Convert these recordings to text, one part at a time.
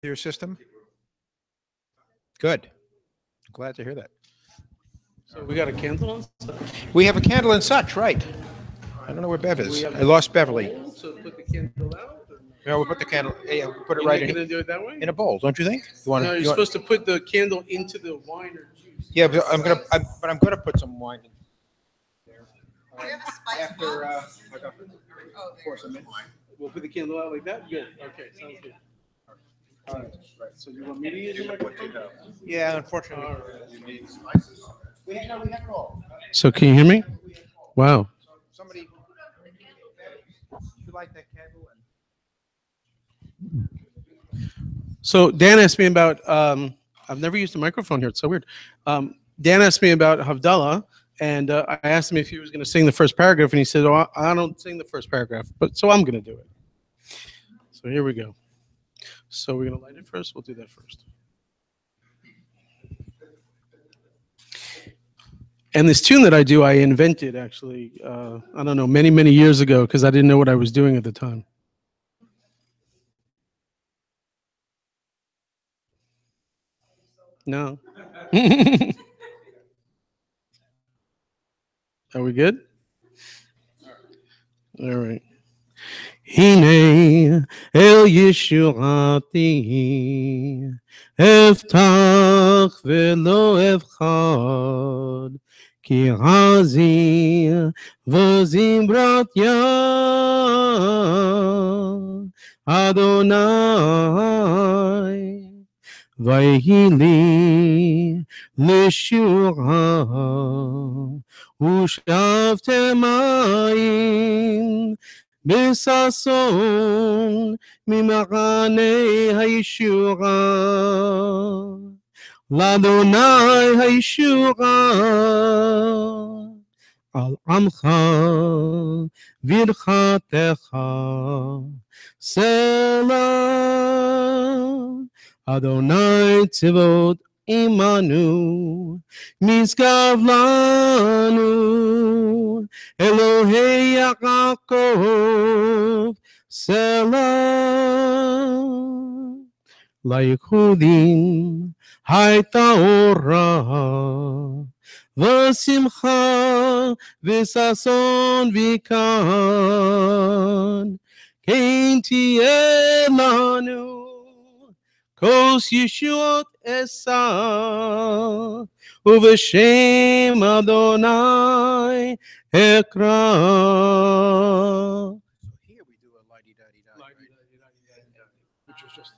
Your system? Good. Glad to hear that. So we got a candle on? We have a candle and such, right? I don't know where Bev is. I lost Beverly. So put the candle out? Or no? No, we put the candle. Yeah, we put it You're right not going to in, do it that way? in a bowl, don't you think? You want? No, you're You want supposed to put the candle into the wine or juice. yeah, but I'm gonna put some wine in there. Do you have a spice After, box? I got Oh, pour some in. We'll put the candle out like that? Good. Okay, sounds good. All right. So you want me to use the microphone? Yeah, unfortunately. All right. We have it all. So can you hear me? Wow. Somebody, you light that candle So Dan asked me about, I've never used a microphone here. It's so weird. Dan asked me about Havdalah, and I asked him if he was going to sing the first paragraph, and he said, oh, I don't sing the first paragraph, but so I'm going to do it. So here we go. So we're going to light it first? We'll do that first. And this tune that I do, I invented actually, I don't know, many, many years ago, because I didn't know what I was doing at the time. No. Are we good? All right. הנה אל ישועתי אבטח ולא אבחר כי עזי וזמרת אדוני ויהי לי לישועה ושאבתם מים בששון ממחנה הישועה לאדוני הישועה על עמך ברכתך סלע אדוני צבאות עמנו משגב לנו אלוהי יעקב סלע ליהודים הייתה אורה ושמחה וששון וכאן כן תהיה לנו כוס ישועות אשא ובשם אדוני אקרא. Here we do a lighty-dotty-dot, right? Which was just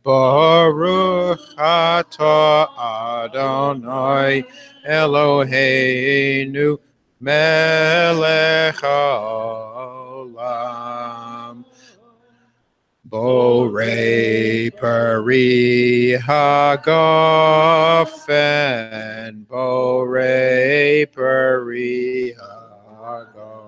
Baruch atah Adonai Eloheinu melech haolam Borei peri hagafen Borei peri hagafen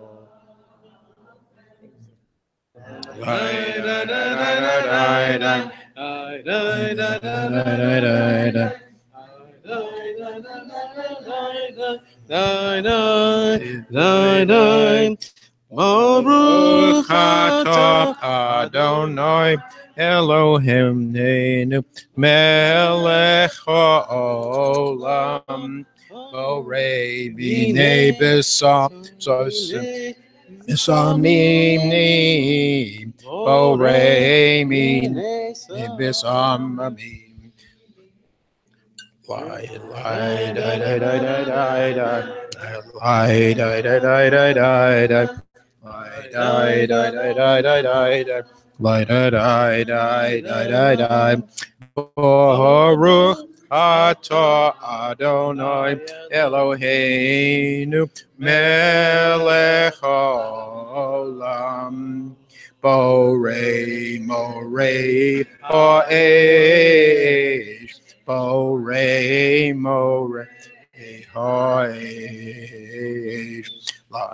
Baruch atah Adonai Eloheinu melech haolam Borei b'nei besamim Borei b'nei besamim Baruch atah Adonai Eloheinu melech haolam Borei morei ha'esh Borei morei ha'esh You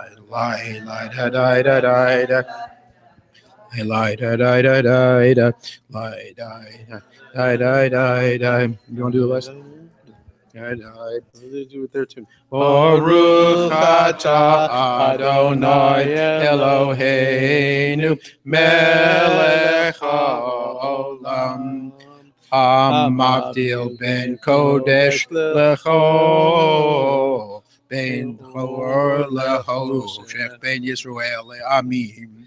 want to do the last? What did they do with their tune? Baruch atah Adonai Eloheinu melech haolam hamavdil ben kodesh lecho ben chor lechoshech ben Yisrael le'amim.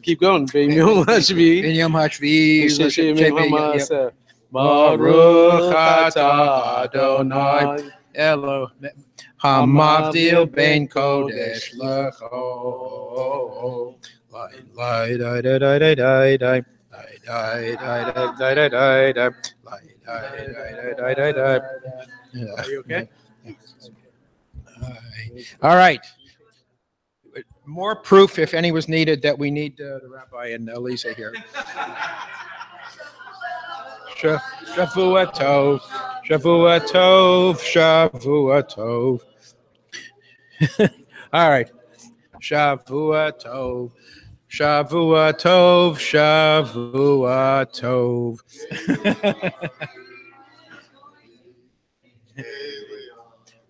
Keep going. Ben Yom Hashvi. Ben Yom Hashvi Shemei Baruch atah Adonai Eloheinu hamavdil ben kodesh lecho. Lie, die, die, die, die, die, die. Are you okay? All right. More proof, if any was needed, that we need the rabbi and Lisa here. Shavua tov, Shavua tov, Shavua tov. All right. Shavua tov. Shavua tov, Shavua tov.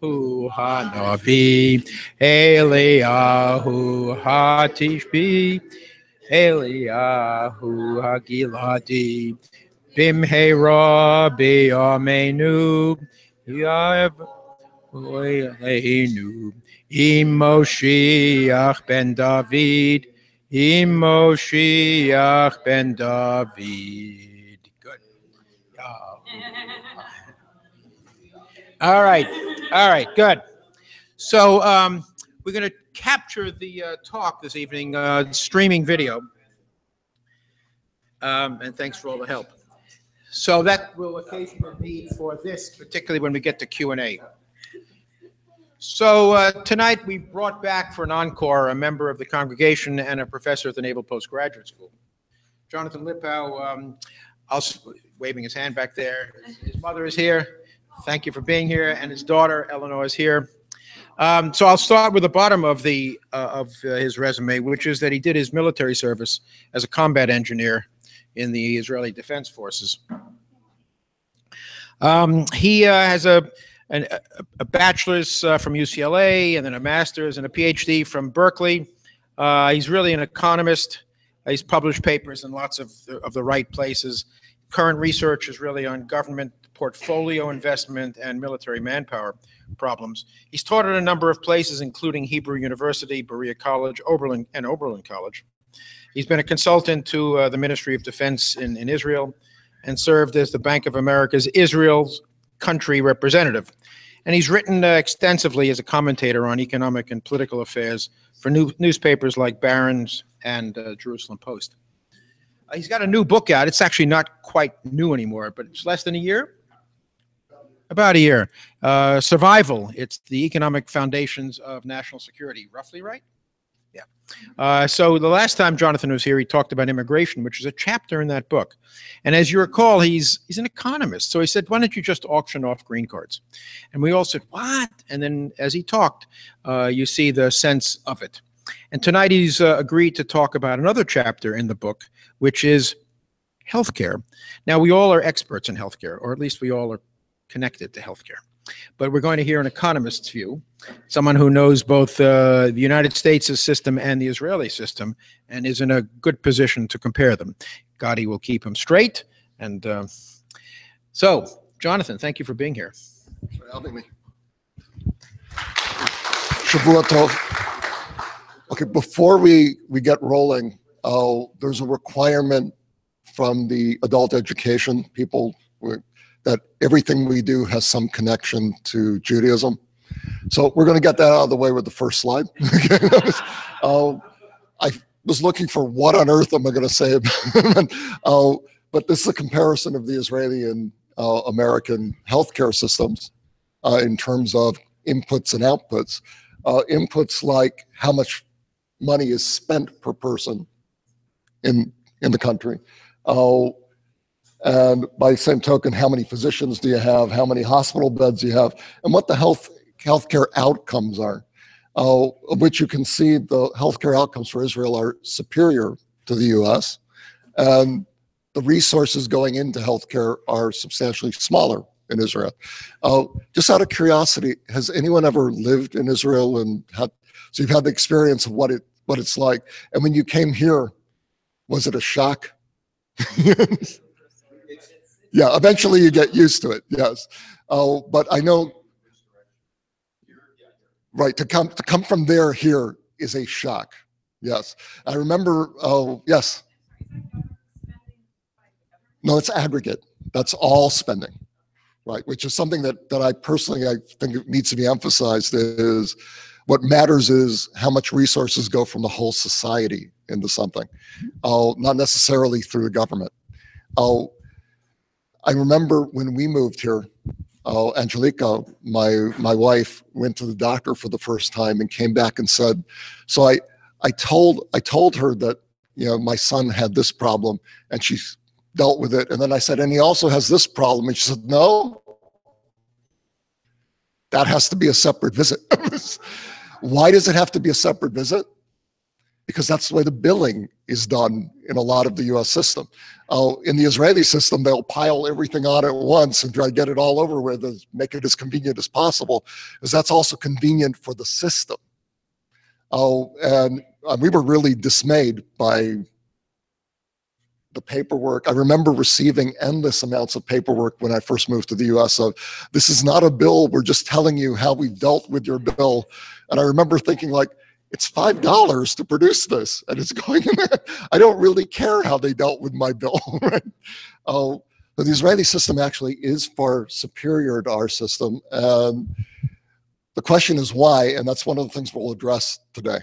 Hu hanavi, Eliyahu hatishbi, Eliyahu hagiladi, bimheira biyamenu, yav Eloheinu, Moshiach ben David, Moshiach ben David. Good. All right, good. So we're going to capture the talk this evening, streaming video. And thanks for all the help. So that will occasionally be for this, particularly when we get to Q&A. So tonight we brought back for an encore a member of the congregation and a professor at the Naval Postgraduate School. Jonathan Lipow, waving his hand back there. His mother is here. Thank you for being here. And his daughter, Eleanor, is here. So I'll start with the bottom of his resume, which is that he did his military service as a combat engineer in the Israeli Defense Forces. He has a bachelor's from UCLA, and then a master's and a PhD from Berkeley. He's really an economist. He's published papers in lots of the right places. Current research is really on government portfolio investment and military manpower problems. He's taught at a number of places, including Hebrew University, Berea College, Oberlin College. He's been a consultant to the Ministry of Defense in Israel and served as the Bank of America's Israel's country representative. And he's written extensively as a commentator on economic and political affairs for newspapers like Barron's and Jerusalem Post. He's got a new book out. It's actually not quite new anymore, but it's less than a year. About a year. Survival. It's the economic foundations of national security. Roughly right? Yeah. So the last time Jonathan was here, he talked about immigration, which is a chapter in that book. And as you recall, he's an economist. So he said, why don't you just auction off green cards? And we all said, what? And then as he talked, you see the sense of it. And tonight he's agreed to talk about another chapter in the book, which is healthcare. Now, we all are experts in healthcare, or at least we all are connected to healthcare. But we're going to hear an economist's view, someone who knows both the United States' system and the Israeli system, and is in a good position to compare them. God, he will keep him straight. And so, Jonathan, thank you for being here. Thanks for having me. Shavua tov. Okay, before we get rolling, there's a requirement from the adult education people that everything we do has some connection to Judaism. So we're going to get that out of the way with the first slide. I was looking for what on earth am I going to say about but this is a comparison of the Israeli and American healthcare systems in terms of inputs and outputs. Inputs like how much money is spent per person in the country. And by the same token, how many physicians do you have? How many hospital beds do you have? And what the healthcare outcomes are. of which you can see the healthcare outcomes for Israel are superior to the US. And the resources going into healthcare are substantially smaller in Israel. Just out of curiosity, has anyone ever lived in Israel and so you've had the experience of what it's like? And when you came here, was it a shock? Yeah, eventually you get used to it. Yes, but I know, right? To come from there here is a shock. Yes, I remember. Oh, yes. No, it's aggregate. That's all spending, right? Which is something that I personally I think it needs to be emphasized. Is what matters is how much resources go from the whole society into something, not necessarily through the government. I remember when we moved here, Angelica, my wife, went to the doctor for the first time and came back and said, so I told her that, you know, my son had this problem and she dealt with it. And then I said, and he also has this problem. And she said, no, that has to be a separate visit. Why does it have to be a separate visit? Because that's the way the billing is done in a lot of the US system. In the Israeli system, they'll pile everything on at once and try to get it all over with and make it as convenient as possible, because that's also convenient for the system. And we were really dismayed by the paperwork. I remember receiving endless amounts of paperwork when I first moved to the US of, this is not a bill, we're just telling you how we dealt with your bill. And I remember thinking like, it's $5 to produce this, and it's going in there. I don't really care how they dealt with my bill, right? But the Israeli system actually is far superior to our system. And the question is why, and that's one of the things we'll address today.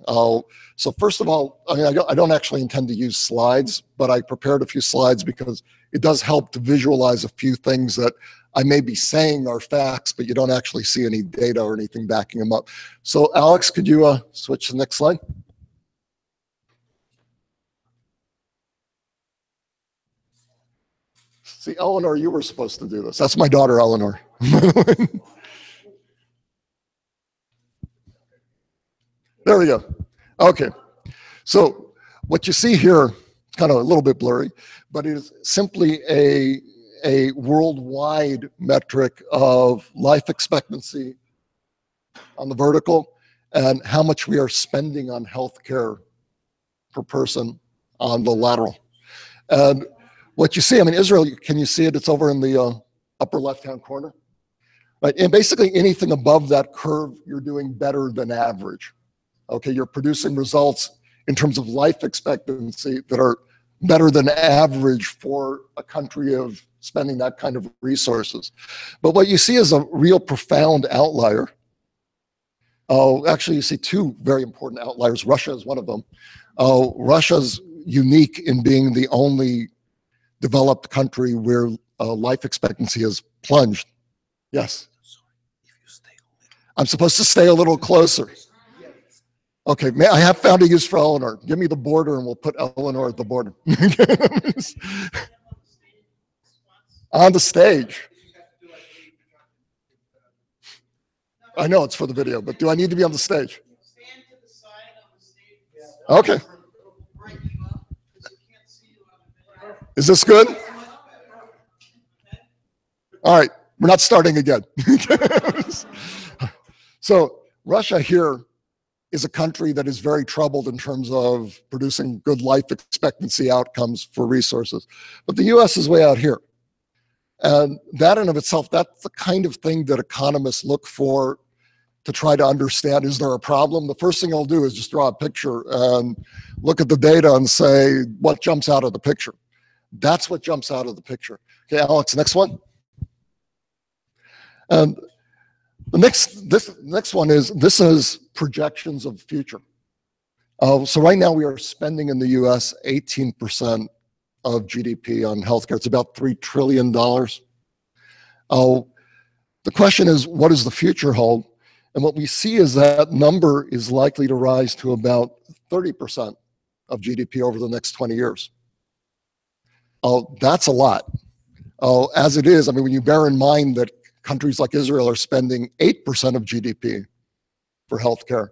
So first of all, I mean, I don't actually intend to use slides, but I prepared a few slides because it does help to visualize a few things that I may be saying are facts, but you don't actually see any data or anything backing them up. So Alex, could you switch to the next slide? See, Eleanor, you were supposed to do this. That's my daughter, Eleanor. There we go. Okay. So what you see here, it's kind of a little bit blurry, but it is simply a worldwide metric of life expectancy on the vertical and how much we are spending on healthcare per person on the lateral. And what you see, I mean, Israel, can you see it? It's over in the upper left-hand corner. Right? And basically anything above that curve, you're doing better than average. Okay, you're producing results in terms of life expectancy that are better than average for a country of spending that kind of resources. But what you see is a real profound outlier. Actually, you see two very important outliers. Russia is one of them. Russia's unique in being the only developed country where life expectancy has plunged. Yes? I'm supposed to stay a little closer. Okay, I have found a use for Eleanor. Give me the border and we'll put Eleanor at the border. On the stage. I know it's for the video, but do I need to be on the stage? Okay. Is this good? All right, we're not starting again. So Russia here is a country that is very troubled in terms of producing good life expectancy outcomes for resources. But the US is way out here. And that in of itself, that's the kind of thing that economists look for to try to understand, is there a problem? The first thing I'll do is just draw a picture and look at the data and say, what jumps out of the picture? That's what jumps out of the picture. Okay, Alex, next one. And this next one is, this is projections of the future. So right now we are spending in the US 18% of GDP on healthcare. It's about $3 trillion. The question is, what does the future hold? And what we see is that number is likely to rise to about 30% of GDP over the next 20 years. That's a lot. As it is, I mean, when you bear in mind that countries like Israel are spending 8% of GDP for healthcare.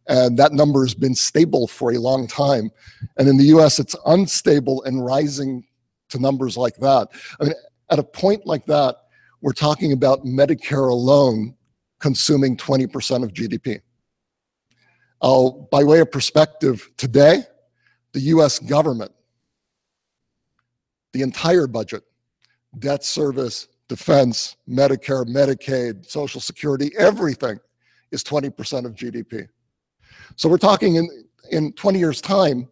And that number has been stable for a long time. And in the US, it's unstable and rising to numbers like that. I mean, at a point like that, we're talking about Medicare alone consuming 20% of GDP. By way of perspective, today, the US government, the entire budget, debt service, defense, Medicare, Medicaid, Social Security, everything is 20% of GDP. So we're talking in 20 years' time,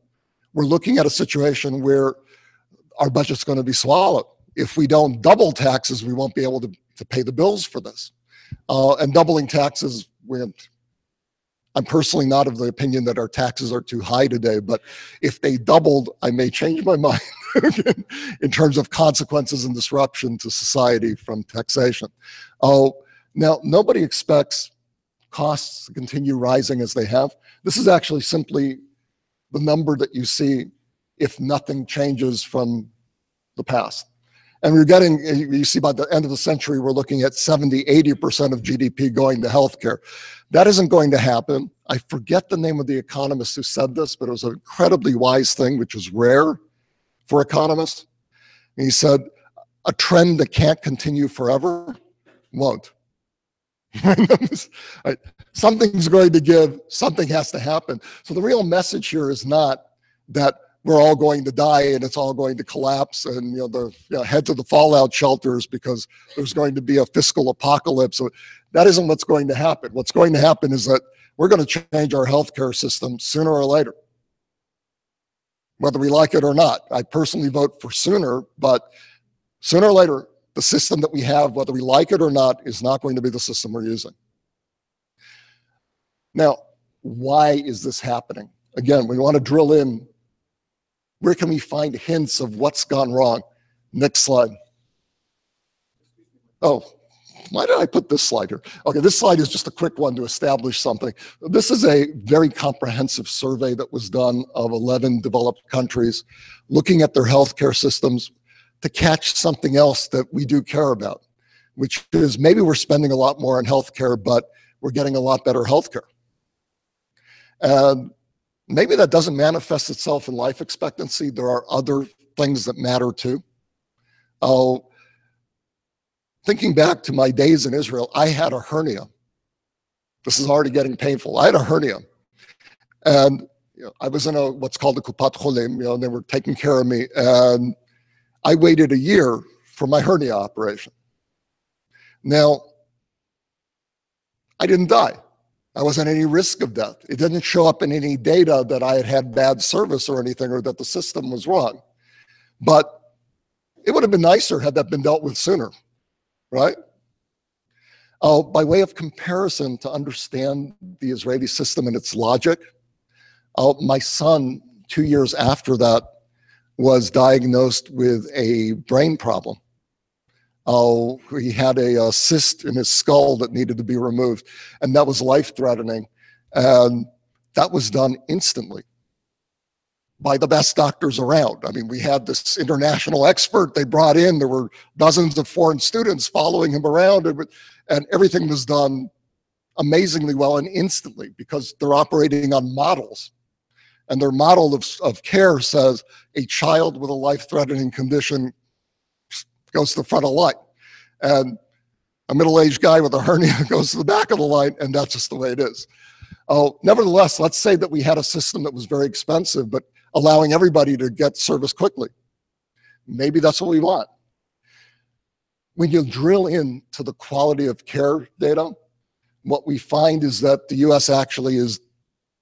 we're looking at a situation where our budget's going to be swallowed. If we don't double taxes, we won't be able to pay the bills for this. And doubling taxes, I'm personally not of the opinion that our taxes are too high today, but if they doubled, I may change my mind in terms of consequences and disruption to society from taxation. Now, nobody expects costs to continue rising as they have. This is actually simply the number that you see if nothing changes from the past. And we're getting, you see by the end of the century, we're looking at 70, 80% of GDP going to healthcare. That isn't going to happen. I forget the name of the economist who said this, but it was an incredibly wise thing, which is rare for economists. And he said, a trend that can't continue forever won't. Something's going to give, something has to happen. So the real message here is not that we're all going to die and it's all going to collapse and head to the fallout shelters because there's going to be a fiscal apocalypse. So that isn't what's going to happen. What's going to happen is that we're going to change our healthcare system sooner or later, whether we like it or not. I personally vote for sooner, but sooner or later, the system that we have, whether we like it or not, is not going to be the system we're using. Now, why is this happening? Again, we want to drill in. Where can we find hints of what's gone wrong? Next slide. Oh, why did I put this slide here? Okay, this slide is just a quick one to establish something. This is a very comprehensive survey that was done of 11 developed countries, looking at their healthcare systems to catch something else that we do care about, which is maybe we're spending a lot more on healthcare, but we're getting a lot better healthcare. And maybe that doesn't manifest itself in life expectancy. There are other things that matter too. Thinking back to my days in Israel, I had a hernia. This is already getting painful. I had a hernia. And I was in what's called a Kupat Cholim, and they were taking care of me. And I waited a year for my hernia operation. Now, I didn't die. I wasn't at any risk of death. It didn't show up in any data that I had had bad service or anything, or that the system was wrong. But it would have been nicer had that been dealt with sooner, right? By way of comparison, to understand the Israeli system and its logic, my son, 2 years after that, was diagnosed with a brain problem. He had a cyst in his skull that needed to be removed, and that was life-threatening. And that was done instantly by the best doctors around. I mean, we had this international expert they brought in. There were dozens of foreign students following him around, and everything was done amazingly well and instantly because they're operating on models. And their model of care says a child with a life-threatening condition goes to the front of the line. And a middle-aged guy with a hernia goes to the back of the line, and that's just the way it is. Nevertheless, let's say that we had a system that was very expensive, but allowing everybody to get service quickly. Maybe that's what we want. When you drill into the quality of care data, what we find is that the US actually is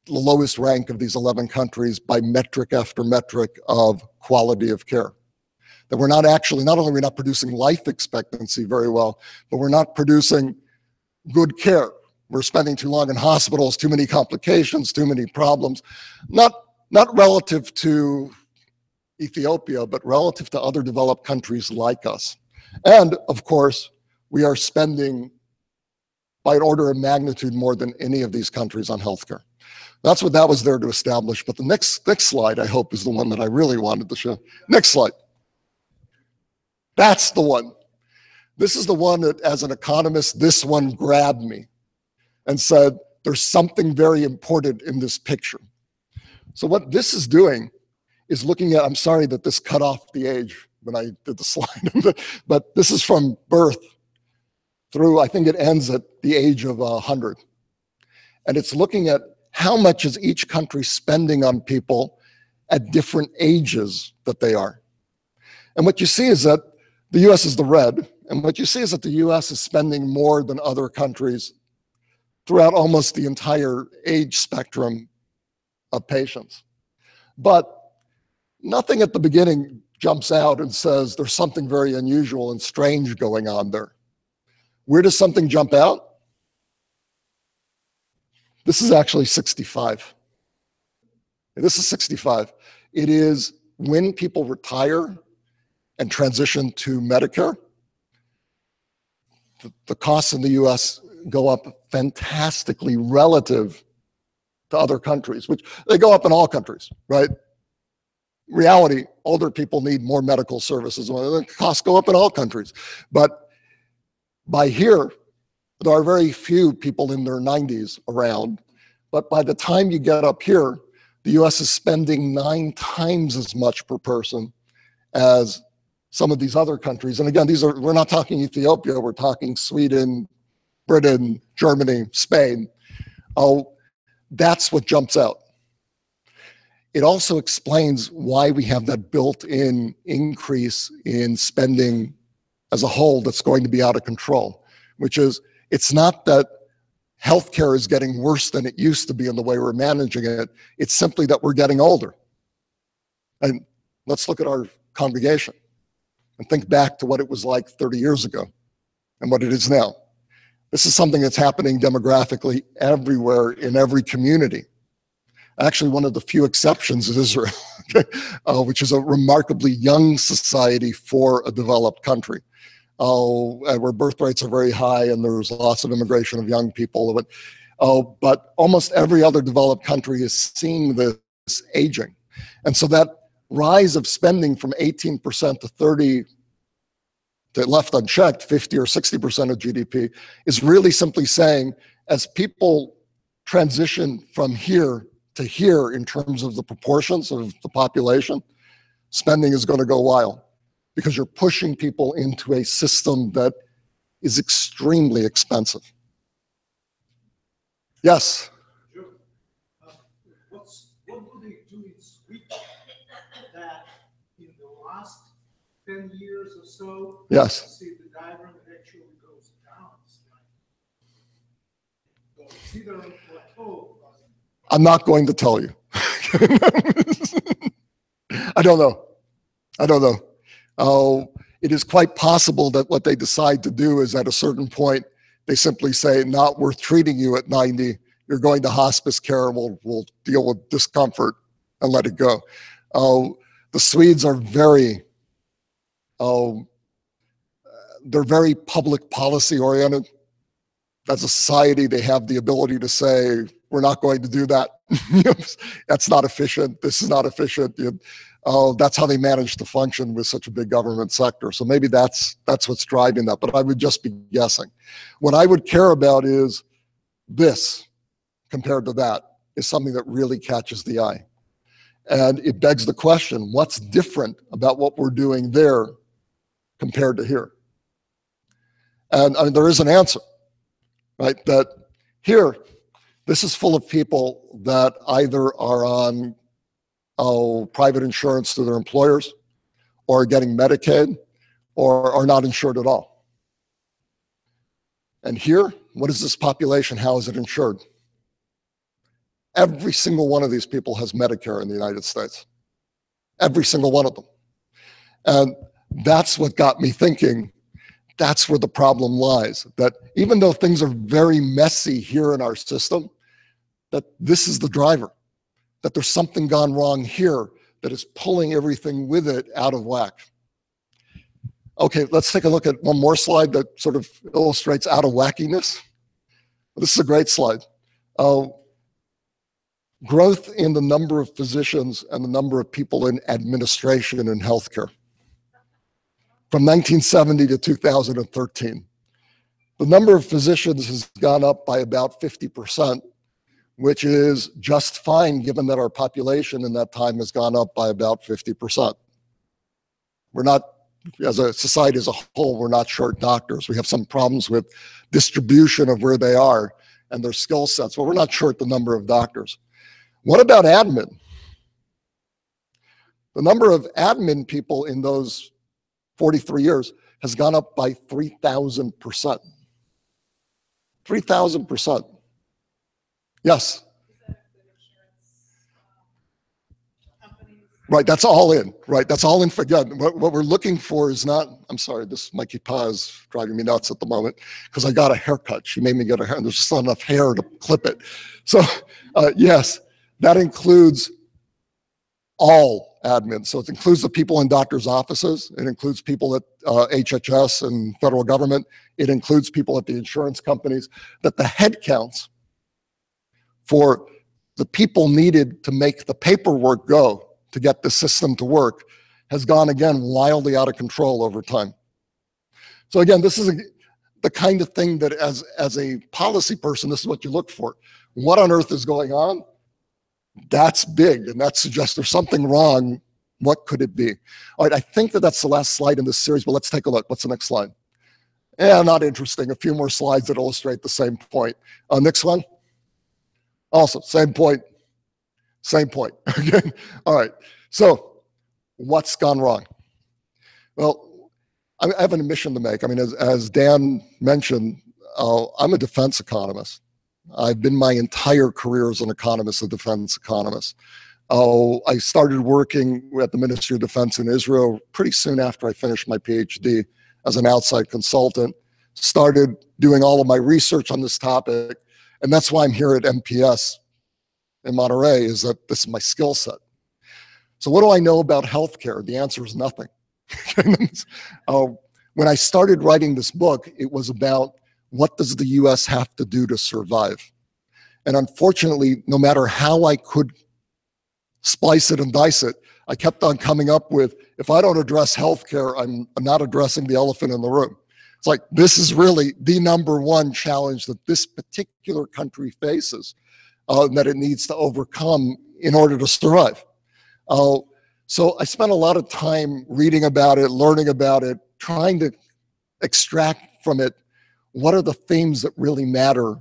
the lowest rank of these 11 countries by metric after metric of quality of care. That we're not actually, not only are we not producing life expectancy very well, but we're not producing good care. We're spending too long in hospitals, too many complications, too many problems. Not relative to Ethiopia, but relative to other developed countries like us. And of course, we are spending by an order of magnitude more than any of these countries on healthcare. That's what that was there to establish. But the next slide, I hope, is the one that I really wanted to show. Next slide. That's the one. This is the one that, as an economist, this one grabbed me and said, there's something very important in this picture. So what this is doing is looking at, I'm sorry that this cut off the age when I did the slide, but this is from birth through, I think it ends at the age of 100. And it's looking at how much is each country spending on people at different ages that they are. And what you see is that the US is the red, and what you see is that the US is spending more than other countries throughout almost the entire age spectrum of patients. But nothing at the beginning jumps out and says there's something very unusual and strange going on there. Where does something jump out? This is actually 65. This is 65. It is when people retire and transition to Medicare, the costs in the US go up fantastically relative to other countries, which they go up in all countries, right? Reality, older people need more medical services. The costs go up in all countries. But by here, there are very few people in their 90s around. But by the time you get up here, the US is spending 9 times as much per person as some of these other countries. And again, we're not talking Ethiopia, we're talking Sweden, Britain, Germany, Spain. Oh, that's what jumps out. It also explains why we have that built-in increase in spending as a whole that's going to be out of control, which is, it's not that healthcare is getting worse than it used to be in the way we're managing it. It's simply that we're getting older. And let's look at our congregation and think back to what it was like 30 years ago and what it is now. This is something that's happening demographically everywhere in every community. Actually, one of the few exceptions is Israel, which is a remarkably young society for a developed country, where birth rates are very high and there's lots of immigration of young people. But almost every other developed country is seeing this aging. And so that rise of spending from 18% to 30%, to left unchecked, 50 or 60% of GDP, is really simply saying, as people transition from here to here in terms of the proportions of the population, spending is going to go wild because you're pushing people into a system that is extremely expensive. Yes? What do they do in Sweden that in the last 10 years or so, Yes. see the diagram actually goes down? It's like, considering plateau. I'm not going to tell you. I don't know. It is quite possible that what they decide to do is at a certain point, they simply say, not worth treating you at 90. You're going to hospice care. We'll deal with discomfort and let it go. The Swedes are very, they're very public policy oriented. As a society, they have the ability to say, we're not going to do that. That's not efficient. This is not efficient. That's how they manage to function with such a big government sector. So maybe that's what's driving that, but I would just be guessing. What I would care about is this compared to that is something that really catches the eye. And it begs the question, what's different about what we're doing there compared to here? And I mean, there is an answer, right? That here, this is full of people that either are on private insurance through their employers or are getting Medicaid or are not insured at all. And here, what is this population? How is it insured? Every single one of these people has Medicare in the United States. Every single one of them. And that's what got me thinking, that's where the problem lies. That even though things are very messy here in our system, that this is the driver. That there's something gone wrong here that is pulling everything with it out of whack. Okay, let's take a look at one more slide that sort of illustrates out of wackiness. This is a great slide. Growth in the number of physicians and the number of people in administration in healthcare. From 1970 to 2013. The number of physicians has gone up by about 50%, which is just fine given that our population in that time has gone up by about 50%. We're not, as a society as a whole, we're not short doctors. We have some problems with distribution of where they are and their skill sets, but we're not short the number of doctors. What about admin? The number of admin people in those 43 years has gone up by 3,000%. 3,000%. Yes? Right, that's all in, right? That's all in. Again, what we're looking for is not, I'm sorry, this Mikey Pa is driving me nuts at the moment because I got a haircut. She made me get a hair, and there's just not enough hair to clip it. So, yes, that includes all admin. So it includes the people in doctors' offices. It includes people at HHS and federal government. It includes people at the insurance companies. That the head counts for the people needed to make the paperwork go to get the system to work has gone, again, wildly out of control over time. So again, this is the kind of thing that as a policy person, this is what you look for. What on earth is going on? That's big, and that suggests there's something wrong. What could it be? All right, I think that that's the last slide in this series, but let's take a look. What's the next slide? Yeah, not interesting. A few more slides that illustrate the same point. Next one. Also, same point. Same point. Okay. All right. So, what's gone wrong? Well, I have an admission to make. I mean, as Dan mentioned, I'm a defense economist. I've been my entire career as an economist, a defense economist. I started working at the Ministry of Defense in Israel pretty soon after I finished my PhD as an outside consultant. Started doing all of my research on this topic, and that's why I'm here at MPS in Monterey, is that this is my skill set. So what do I know about healthcare? The answer is nothing. When I started writing this book, it was about what does the US have to do to survive? And unfortunately, no matter how I could splice it and dice it, I kept on coming up with, if I don't address healthcare, I'm not addressing the elephant in the room. It's like, this is really the number one challenge that this particular country faces, that it needs to overcome in order to survive. So I spent a lot of time reading about it, learning about it, trying to extract from it what are the themes that really matter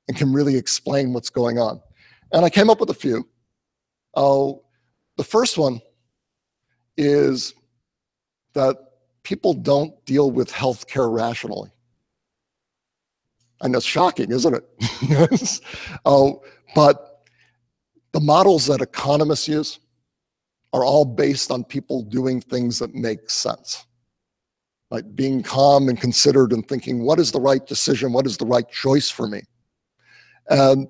and can really explain what's going on. And I came up with a few. The first one is that people don't deal with healthcare rationally. And that's shocking, isn't it? Yes. But the models that economists use are all based on people doing things that make sense. Like being calm and considered and thinking, what is the right decision? What is the right choice for me? And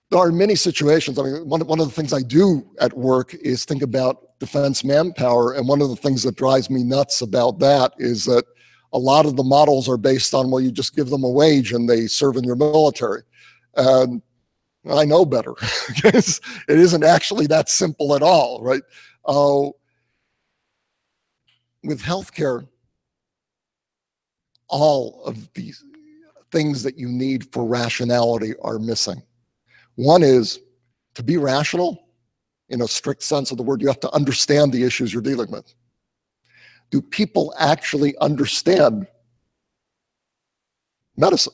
there are many situations. I mean, one of the things I do at work is think about defense manpower. And one of the things that drives me nuts about that is that a lot of the models are based on, well, you just give them a wage and they serve in your military. And I know better. It isn't actually that simple at all, right? With healthcare, all of these things that you need for rationality are missing. One is, to be rational, in a strict sense of the word, you have to understand the issues you're dealing with. Do people actually understand medicine?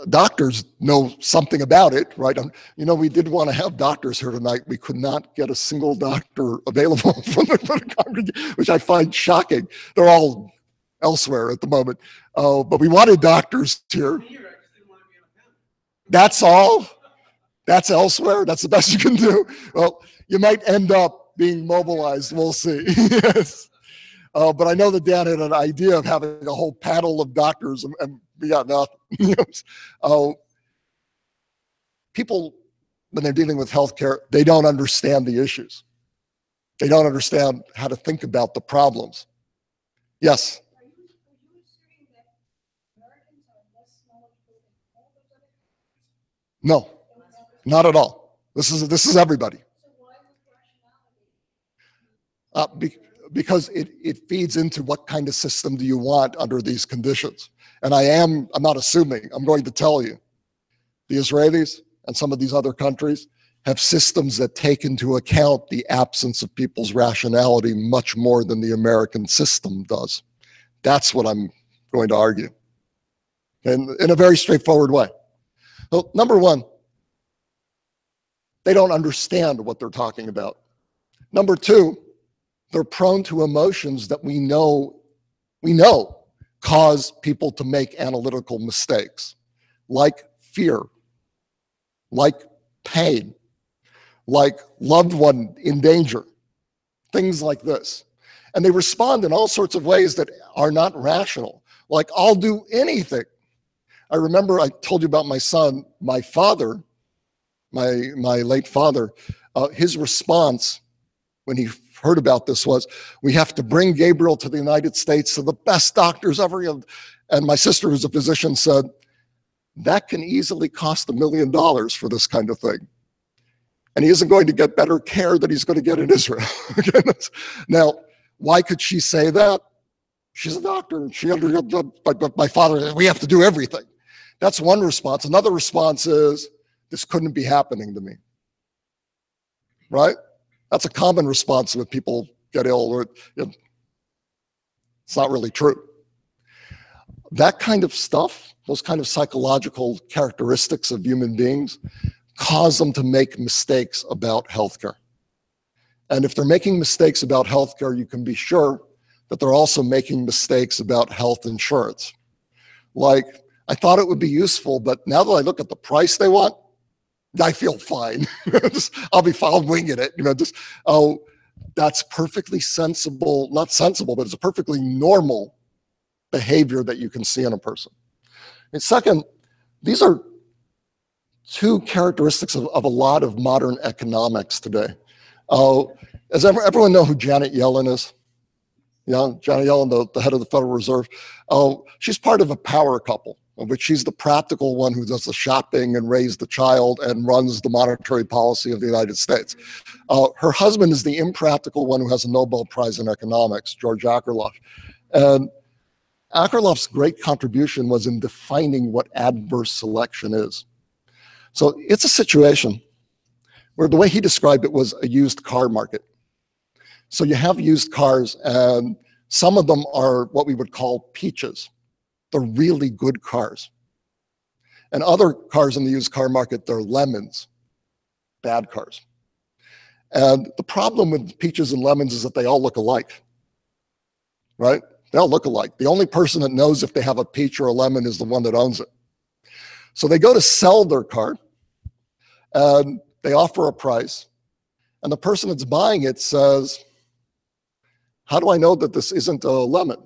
Doctors know something about it, right? You know, we did want to have doctors here tonight. We could not get a single doctor available from the congregation, which I find shocking. They're all elsewhere at the moment. But we wanted doctors here. That's all? That's elsewhere? That's the best you can do? Well, you might end up being mobilized. We'll see. Yes. But I know that Dan had an idea of having a whole panel of doctors, and we got nothing. People, when they're dealing with healthcare, they don't understand the issues. They don't understand how to think about the problems. Yes? Are you assuming that Americans are less knowledgeable than all those other countries? No, not at all. This is everybody. So why would rationality? Because it feeds into what kind of system do you want under these conditions. And I'm not assuming, I'm going to tell you. The Israelis and some of these other countries have systems that take into account the absence of people's rationality much more than the American system does. That's what I'm going to argue, and in a very straightforward way. Well, number one, they don't understand what they're talking about. Number two, they're prone to emotions that we know cause people to make analytical mistakes, like fear, like pain, like loved one in danger, things like this. And they respond in all sorts of ways that are not rational, like I'll do anything. I remember I told you about my son, my father, my late father, his response when he heard about this was, we have to bring Gabriel to the United States to the best doctors ever. And my sister, who's a physician, said, that can easily cost $1 million for this kind of thing. And he isn't going to get better care than he's going to get in Israel. Now, why could she say that? She's a doctor. But my father, we have to do everything. That's one response. Another response is, this couldn't be happening to me. Right? That's a common response when people get ill, or it's not really true. That kind of stuff, those kind of psychological characteristics of human beings, cause them to make mistakes about healthcare. And if they're making mistakes about healthcare, you can be sure that they're also making mistakes about health insurance. Like, I thought it would be useful, but now that I look at the price they want, I feel fine. I'll be fine winging it. That's perfectly sensible, not sensible, but it's a perfectly normal behavior that you can see in a person. And second, these are two characteristics of a lot of modern economics today. Does everyone know who Janet Yellen is? Yeah, Janet Yellen, the head of the Federal Reserve. She's part of a power couple, of which she's the practical one who does the shopping and raises the child and runs the monetary policy of the United States. Her husband is the impractical one who has a Nobel Prize in economics, George Akerlof. And Akerlof's great contribution was in defining what adverse selection is. So it's a situation where the way he described it was a used car market. So you have used cars, and some of them are what we would call peaches. They're really good cars. And other cars in the used car market, they're lemons, bad cars. And the problem with peaches and lemons is that they all look alike, right? They all look alike. The only person that knows if they have a peach or a lemon is the one that owns it. So they go to sell their car, and they offer a price, and the person that's buying it says, how do I know that this isn't a lemon?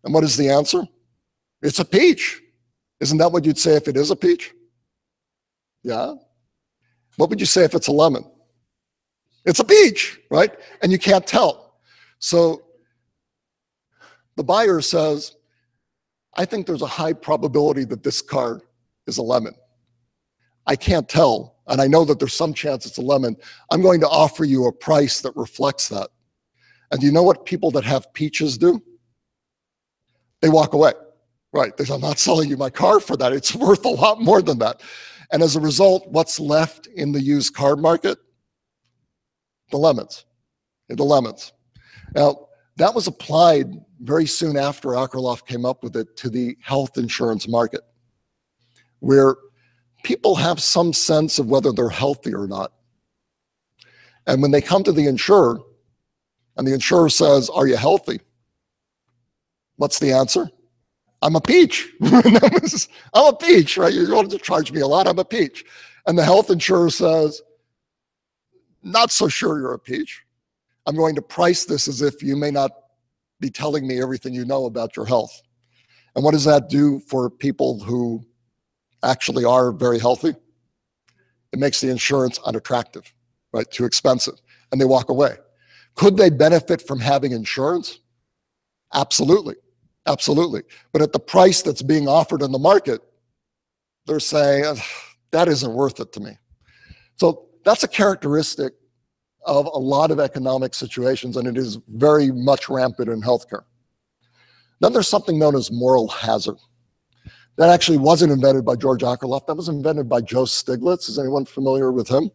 And what is the answer? It's a peach. Isn't that what you'd say if it is a peach? Yeah. What would you say if it's a lemon? It's a peach, right? And you can't tell. So the buyer says, I think there's a high probability that this car is a lemon. I can't tell, and I know that there's some chance it's a lemon. I'm going to offer you a price that reflects that. And do you know what people that have peaches do? They walk away. Right, I'm not selling you my car for that. It's worth a lot more than that. And as a result, what's left in the used car market? The lemons. The lemons. Now, that was applied very soon after Akerlof came up with it to the health insurance market, where people have some sense of whether they're healthy or not. And when they come to the insurer, and the insurer says, are you healthy? What's the answer? I'm a peach. I'm a peach, right? You wanted to charge me a lot, I'm a peach. And the health insurer says, not so sure you're a peach. I'm going to price this as if you may not be telling me everything you know about your health. And what does that do for people who actually are very healthy? It makes the insurance unattractive, right? Too expensive. And they walk away. Could they benefit from having insurance? Absolutely. Absolutely. But at the price that's being offered in the market, they're saying, that isn't worth it to me. So that's a characteristic of a lot of economic situations, and it is very much rampant in healthcare. Then there's something known as moral hazard. That actually wasn't invented by George Akerlof. That was invented by Joe Stiglitz. Is anyone familiar with him?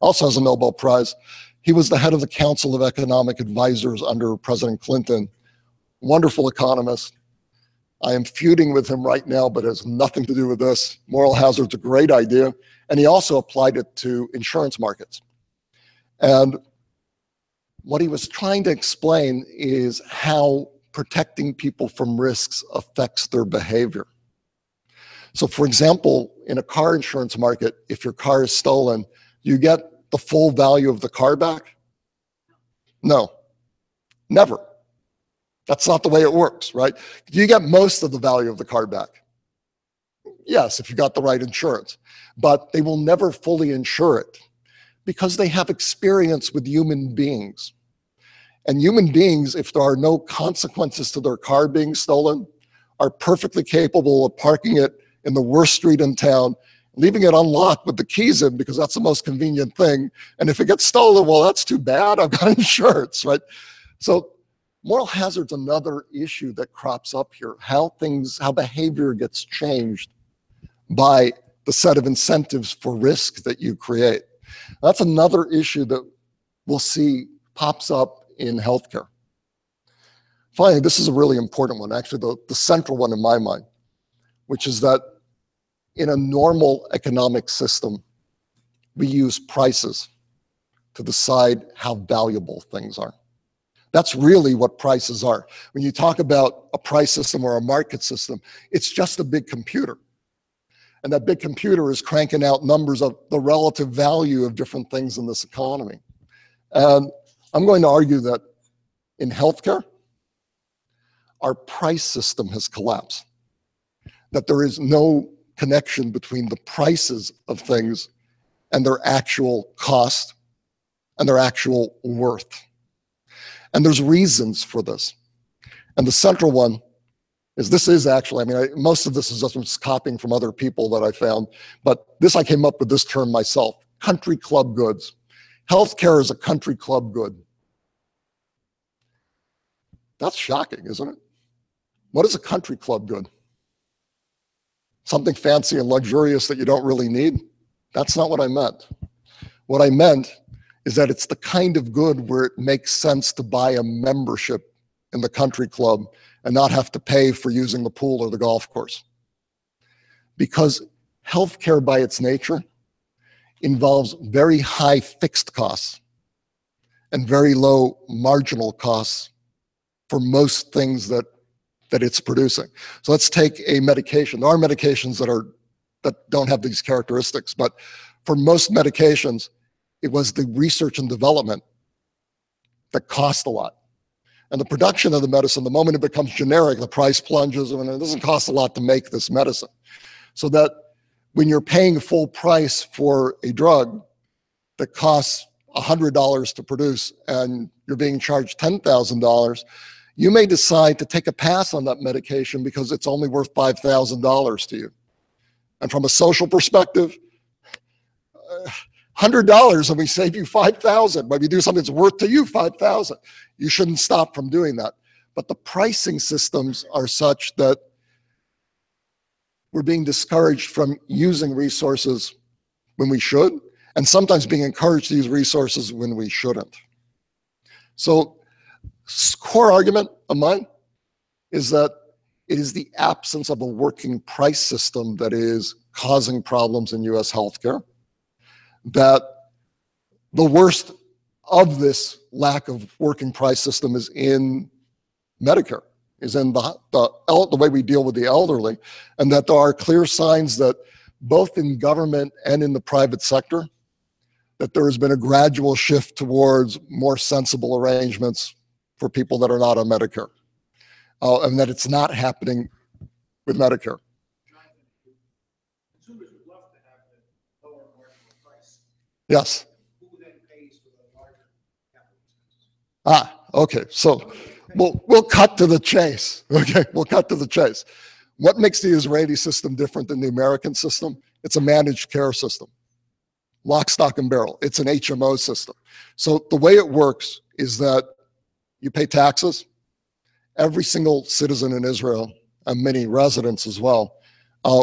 Also has a Nobel Prize. He was the head of the Council of Economic Advisors under President Clinton. Wonderful economist. I am feuding with him right now, but it has nothing to do with this. Moral hazard's a great idea. And he also applied it to insurance markets. And what he was trying to explain is how protecting people from risks affects their behavior. So for example, in a car insurance market, if your car is stolen, you get the full value of the car back? No, never. That's not the way it works, right? You get most of the value of the car back. Yes, if you got the right insurance, but they will never fully insure it because they have experience with human beings. And human beings, if there are no consequences to their car being stolen, are perfectly capable of parking it in the worst street in town, leaving it unlocked with the keys in because that's the most convenient thing. And if it gets stolen, well, that's too bad. I've got insurance, right? So moral hazard's another issue that crops up here. How behavior gets changed by the set of incentives for risk that you create. That's another issue that we'll see pops up in healthcare. Finally, this is a really important one, actually the central one in my mind, which is that in a normal economic system, we use prices to decide how valuable things are. That's really what prices are. When you talk about a price system or a market system, it's just a big computer. And that big computer is cranking out numbers of the relative value of different things in this economy. And I'm going to argue that in healthcare, our price system has collapsed. That there is no connection between the prices of things and their actual cost and their actual worth. And there's reasons for this. And the central one is this is actually, most of this is just copying from other people that I found, but I came up with this term myself, country club goods. Healthcare is a country club good. That's shocking, isn't it? What is a country club good? Something fancy and luxurious that you don't really need? That's not what I meant. What I meant is that it's the kind of good where it makes sense to buy a membership in the country club and not have to pay for using the pool or the golf course. Because healthcare by its nature involves very high fixed costs and very low marginal costs for most things that it's producing. So let's take a medication. There are medications that don't have these characteristics, but for most medications, it was the research and development that cost a lot. And the production of the medicine, the moment it becomes generic, the price plunges, and it doesn't cost a lot to make this medicine. So that when you're paying full price for a drug that costs $100 to produce and you're being charged $10,000, you may decide to take a pass on that medication because it's only worth $5,000 to you. And from a social perspective, $100 and we save you $5,000. But if you do something that's worth to you $5,000, you shouldn't stop from doing that. But the pricing systems are such that we're being discouraged from using resources when we should, and sometimes being encouraged to use resources when we shouldn't. So, core argument of mine is that it is the absence of a working price system that is causing problems in US healthcare. That the worst of this lack of working price system is in Medicare, is in the way we deal with the elderly, and that there are clear signs that both in government and in the private sector, that there has been a gradual shift towards more sensible arrangements for people that are not on Medicare, and that it's not happening with Medicare. Consumers would love to have the lower marginal price. Yes. Who then pays for the larger capital expenses? Okay. So we'll cut to the chase. Okay, we'll cut to the chase. What makes the Israeli system different than the American system? It's a managed care system. Lock, stock, and barrel. It's an HMO system. So the way it works is that you pay taxes. Every single citizen in Israel, and many residents as well,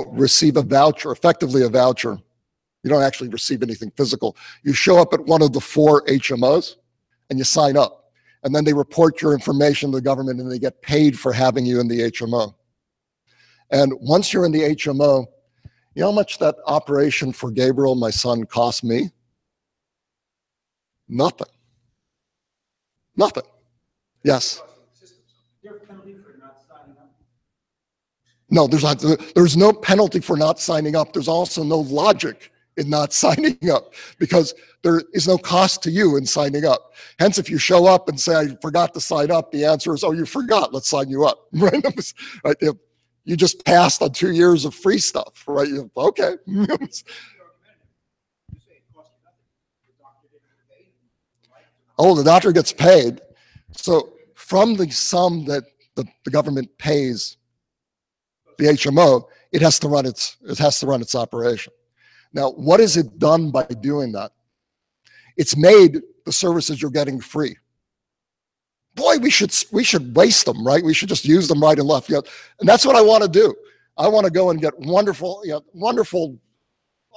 receive a voucher, effectively a voucher. You don't actually receive anything physical. You show up at one of the 4 HMOs and you sign up. And then they report your information to the government and they get paid for having you in the HMO. And once you're in the HMO, you know how much that operation for Gabriel, my son, cost me? Nothing. Nothing. Yes. No, there's no penalty for not signing up. There's also no logic in not signing up because there is no cost to you in signing up. Hence, if you show up and say, I forgot to sign up, the answer is, oh, you forgot, let's sign you up. Right? Right? You just passed on 2 years of free stuff, right? Okay. Oh, the doctor gets paid. So from the sum that the government pays the HMO, it has to run its operation. Now, what is it done by doing that? It's made the services you're getting free. Boy, we should waste them, right? We should just use them right and left. And that's what I want to do. I want to go and get wonderful,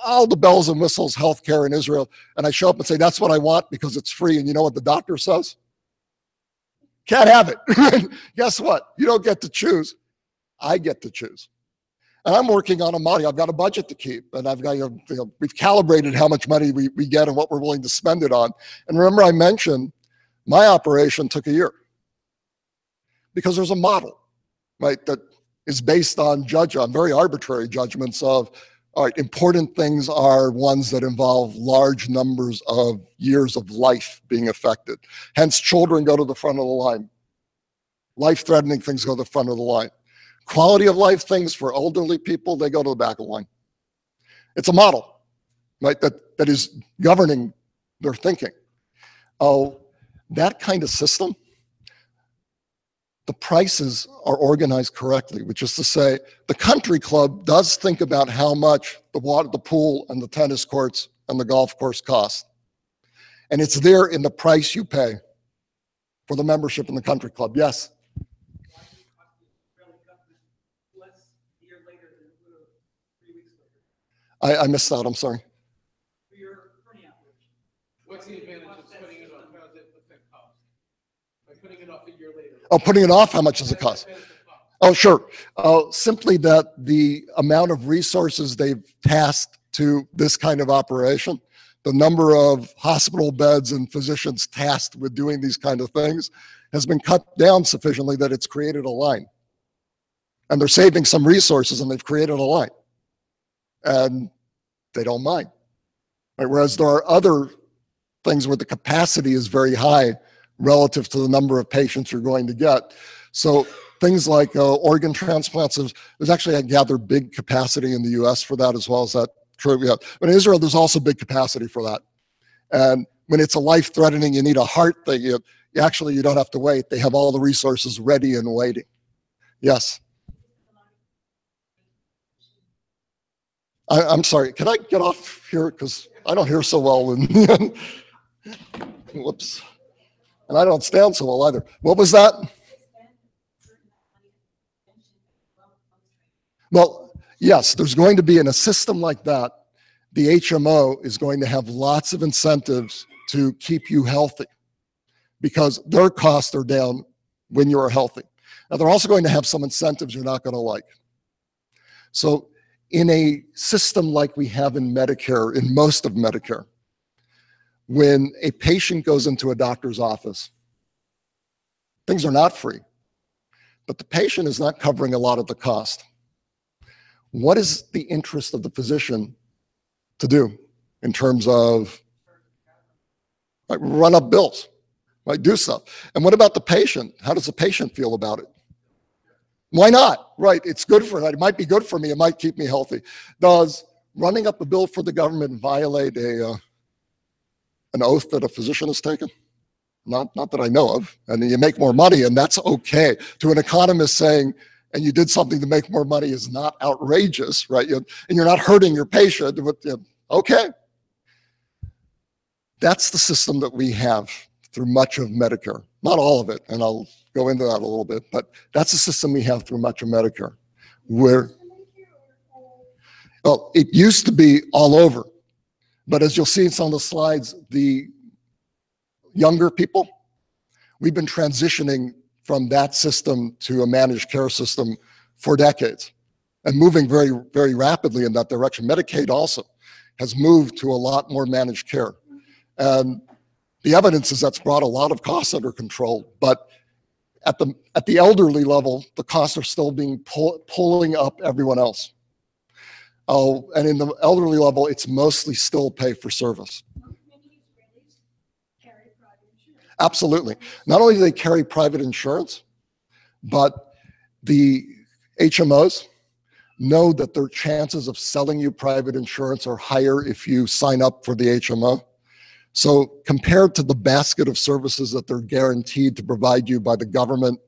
all the bells and whistles healthcare in Israel. And I show up and say, that's what I want because it's free. And you know what the doctor says? Can't have it. Guess what? You don't get to choose. I get to choose. And I'm working on a model. I've got a budget to keep, and I've got, we've calibrated how much money we get and what we're willing to spend it on. And remember, I mentioned my operation took a year because there's a model, right, that is based on very arbitrary judgments of, all right, important things are ones that involve large numbers of years of life being affected. Hence, children go to the front of the line. Life-threatening things go to the front of the line. Quality of life things for elderly people, they go to the back of the line. It's a model, right, that is governing their thinking. Oh, that kind of system, the prices are organized correctly, which is to say the country club does think about how much the pool and the tennis courts and the golf course cost. And it's there in the price you pay for the membership in the country club. Yes? I missed that. I'm sorry. What's the advantage of putting it off? What's that cost? By putting it off a year later. Oh, putting it off, how much does it cost? Oh, sure. Simply that the amount of resources they've tasked to this kind of operation, the number of hospital beds and physicians tasked with doing these kind of things has been cut down sufficiently that it's created a line. And they're saving some resources and they've created a line. And they don't mind. Right? Whereas there are other things where the capacity is very high relative to the number of patients you're going to get. So things like organ transplants, there's actually, I gather, big capacity in the US for that as well. Is that true? Yeah. But in Israel, there's also big capacity for that. And when it's a life-threatening, you need a heart thing, you don't have to wait. They have all the resources ready and waiting. Yes? I'm sorry, can I get off here? Because I don't hear so well. And whoops. And I don't stand so well either. What was that? Well, yes, there's going to be, in a system like that, the HMO is going to have lots of incentives to keep you healthy because their costs are down when you're healthy. Now, they're also going to have some incentives you're not going to like. So in a system like we have in Medicare, in most of Medicare, when a patient goes into a doctor's office, things are not free, but the patient is not covering a lot of the cost. What is the interest of the physician to do in terms of run up bills, right? Do stuff. And what about the patient? How does the patient feel about it? Why not? Right, it's good for that. It might be good for me. It might keep me healthy. Does running up a bill for the government violate an oath that a physician has taken? Not that I know of. And you make more money, and that's okay. To an economist saying, and you did something to make more money is not outrageous, right? And you're not hurting your patient. Okay. That's the system that we have through much of Medicare. Not all of it, and I'll go into that a little bit, but that's the system we have through much of Medicare. Where Well, it used to be all over, but as you'll see in some of the slides, the younger people, we've been transitioning from that system to a managed care system for decades and moving very, very rapidly in that direction. Medicaid also has moved to a lot more managed care. And the evidence is that's brought a lot of costs under control, but at the elderly level, the costs are still being pulling up everyone else. Oh, and in the elderly level, it's mostly still pay for service. Many Israelis carry private insurance. Absolutely. Not only do they carry private insurance, but the HMOs know that their chances of selling you private insurance are higher if you sign up for the HMO. So compared to the basket of services that they're guaranteed to provide you by the government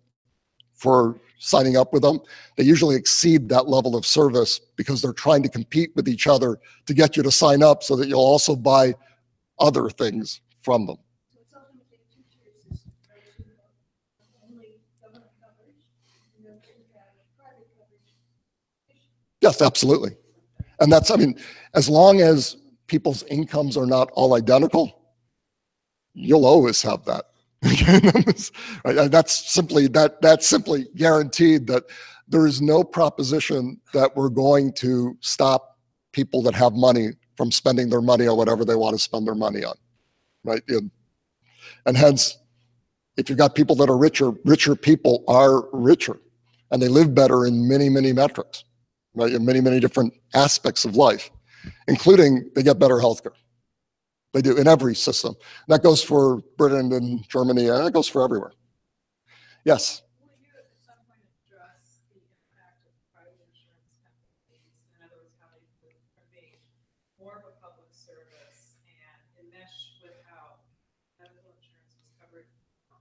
for signing up with them, they usually exceed that level of service because they're trying to compete with each other to get you to sign up so that you'll also buy other things from them. So it's ultimately two choices, those who have only government coverage and those who have private coverage. Yes, absolutely. And that's, I mean, as long as people's incomes are not all identical, you'll always have that. Right? And that's simply guaranteed that there is no proposition that we're going to stop people that have money from spending their money on whatever they want to spend their money on, right? And hence, if you've got people that are richer people are richer, and they live better in many, many metrics, right? In many, many different aspects of life, including they get better healthcare. They do in every system. That goes for Britain and Germany, and that goes for everywhere. Yes. Will you at some point address the impact of private insurance companies, in other words, how they move from being more of a public service and enmesh with how medical insurance was covered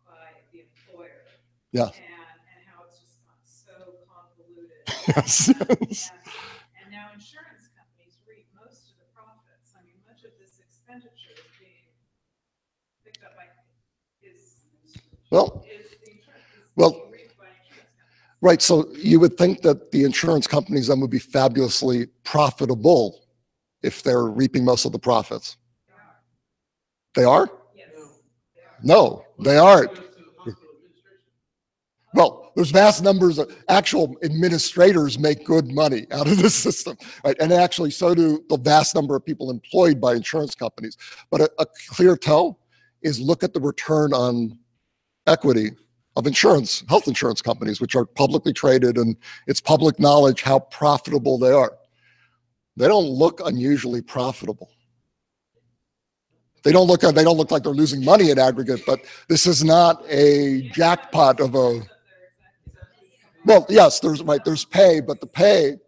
by the employer? Yeah. And how it's just not so convoluted. Yes. And now insurance companies reap most of the profits. I mean, much of this expenditure is being picked up by Well, being reaped by insurance companies. right. So you would think that the insurance companies then would be fabulously profitable if they're reaping most of the profits. They are? Yes. No, they aren't. Well, there's vast numbers of actual administrators make good money out of this system, right? And actually, so do the vast number of people employed by insurance companies. But a clear tell is look at the return on equity of health insurance companies, which are publicly traded, and it's public knowledge how profitable they are. They don't look unusually profitable. They don't look like they're losing money in aggregate, but this is not a jackpot of a. Well, yes, there's pay, but the pay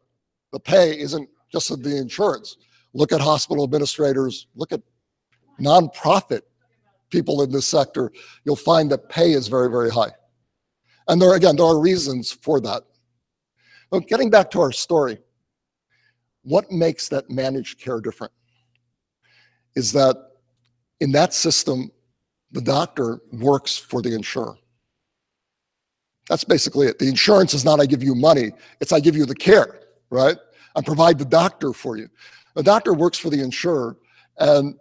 isn't just of the insurance. Look at hospital administrators, look at nonprofit people in this sector. You'll find that pay is very, very high. And there are reasons for that. But getting back to our story, what makes that managed care different is that in that system, the doctor works for the insurer. That's basically it. The insurance is not I give you money, it's I give you the care, right? I provide the doctor for you. The doctor works for the insurer and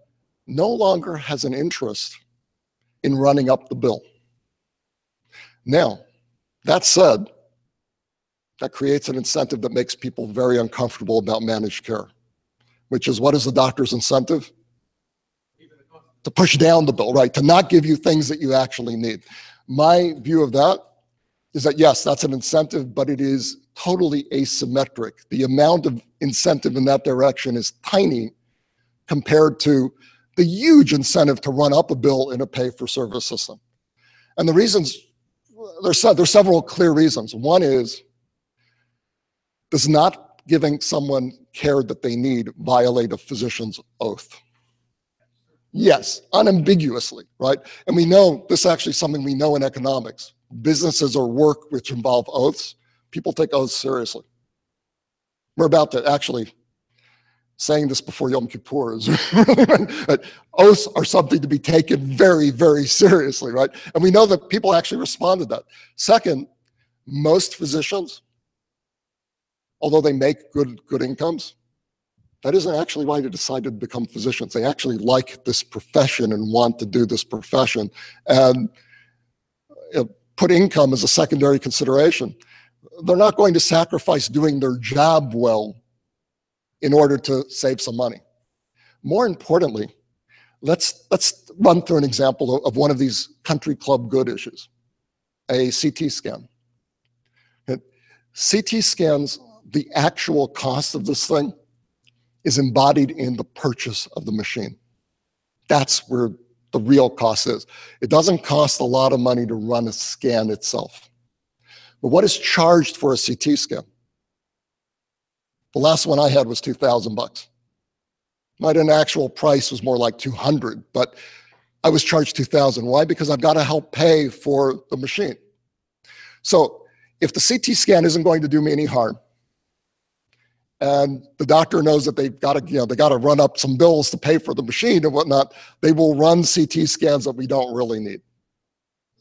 no longer has an interest in running up the bill. Now, that said, that creates an incentive that makes people very uncomfortable about managed care, which is, what is the doctor's incentive? To push down the bill, right? To not give you things that you actually need. My view of that is that, yes, that's an incentive, but it is totally asymmetric. The amount of incentive in that direction is tiny compared to the huge incentive to run up a bill in a pay-for-service system. And the reasons, there's several clear reasons. One is, does not giving someone care that they need violate a physician's oath? Yes, unambiguously, right? And we know, this is actually something we know in economics. Businesses or work which involve oaths, people take oaths seriously. We're about to actually, saying this before Yom Kippur is really, oaths are something to be taken very, very seriously, right? And we know that people actually respond to that. Second, most physicians, although they make good incomes, That isn't actually why they decided to become physicians. They actually like this profession and want to do this profession, and put income as a secondary consideration. They're not going to sacrifice doing their job well in order to save some money. More importantly, let's run through an example of one of these country club good issues, a CT scan. CT scans, the actual cost of this thing is embodied in the purchase of the machine. That's where the real cost is. It doesn't cost a lot of money to run a scan itself. But what is charged for a CT scan? The last one I had was $2,000. My actual price was more like 200, but I was charged 2,000. Why? Because I've got to help pay for the machine. So if the CT scan isn't going to do me any harm, and the doctor knows that they've got to, they got to run up some bills to pay for the machine and whatnot, they will run CT scans that we don't really need.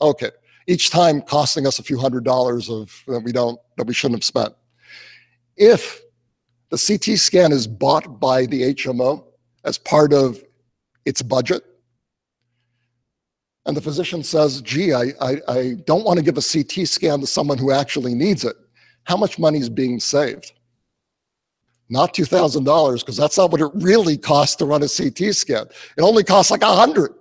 Okay, each time costing us a few $100s that we shouldn't have spent. If the CT scan is bought by the HMO as part of its budget, and the physician says, gee, I don't want to give a CT scan to someone who actually needs it, how much money is being saved? Not $2,000, because that's not what it really costs to run a CT scan. It only costs like 100.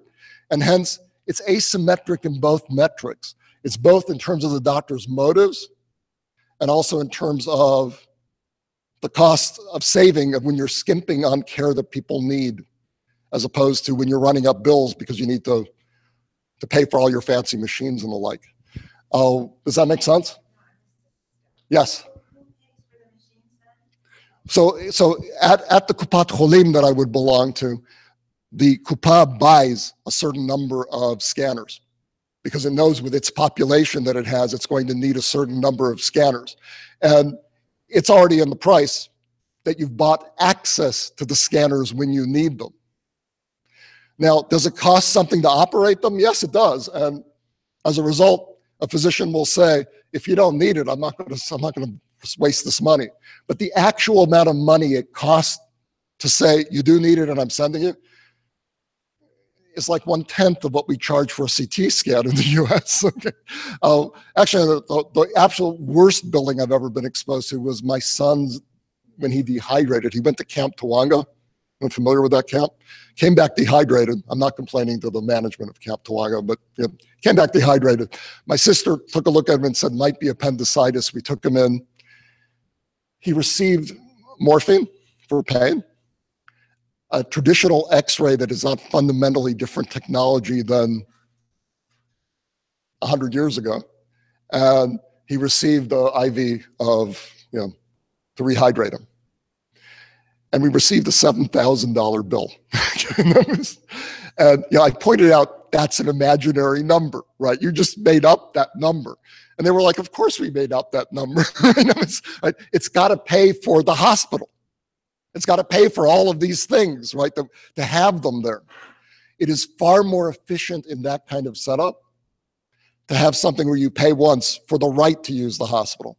And hence, it's asymmetric in both metrics. It's both in terms of the doctor's motives and also in terms of the cost of saving of when you're skimping on care that people need, as opposed to when you're running up bills because you need to pay for all your fancy machines and the like. Oh, does that make sense? Yes. So at the Kupat Cholim that I would belong to, the Kupa buys a certain number of scanners because it knows with its population that it has, it's going to need a certain number of scanners. And it's already in the price that you've bought access to the scanners when you need them. Now, does it cost something to operate them? Yes, it does. And as a result, a physician will say, if you don't need it, I'm not going to waste this money. But the actual amount of money it costs to say you do need it and I'm sending it is like 1/10 of what we charge for a CT scan in the US. Okay. Actually, the absolute worst billing I've ever been exposed to was my son's, when he dehydrated. He went to Camp Tawanga. I'm familiar with that camp. Came back dehydrated. I'm not complaining to the management of Camp Tawanga, but came back dehydrated. My sister took a look at him and said, might be appendicitis. We took him in. He received morphine for pain, a traditional x-ray that is not fundamentally different technology than 100 years ago. And he received the IV of, to rehydrate him. And we received a $7,000 bill. And I pointed out, that's an imaginary number, right? You just made up that number. And they were like, of course we made up that number. It's got to pay for the hospital. It's got to pay for all of these things, right, to have them there. It is far more efficient in that kind of setup to have something where you pay once for the right to use the hospital,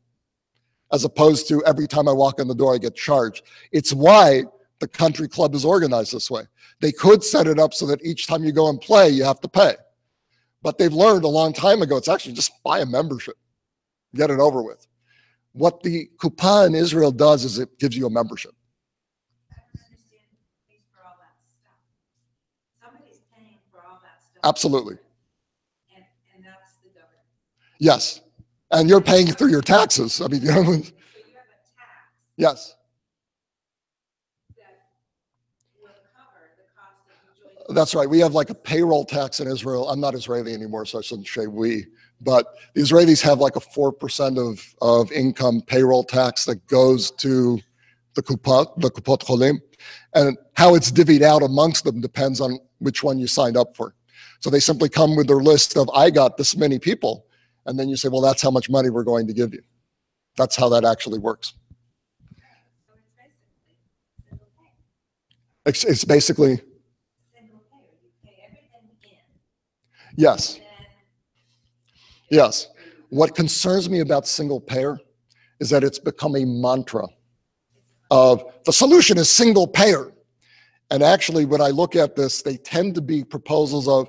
as opposed to every time I walk in the door, I get charged. It's why the country club is organized this way. They could set it up so that each time you go and play, you have to pay. But they've learned a long time ago, it's actually just buy a membership, get it over with. What the Kupa in Israel does is it gives you a membership. I don't understand who pays for all that stuff. Somebody's paying for all that stuff. Absolutely. And that's the government. Yes. And you're paying through your taxes. I mean, So you have a tax. Yes. That will cover the cost of enjoying. That's right. We have like a payroll tax in Israel. I'm not Israeli anymore, so I shouldn't say we. But the Israelis have like a 4% of income payroll tax that goes to the Kupot Cholim. And how it's divvied out amongst them depends on which one you signed up for. So they simply come with their list of, I got this many people. And then you say, well, that's how much money we're going to give you. That's how that actually works. So it's basically single pay. It's basically, Single payer. You pay everything in. yes, And then yes. What concerns me about single payer is that it's become a mantra. of the solution is single payer. And actually, when I look at this, they tend to be proposals of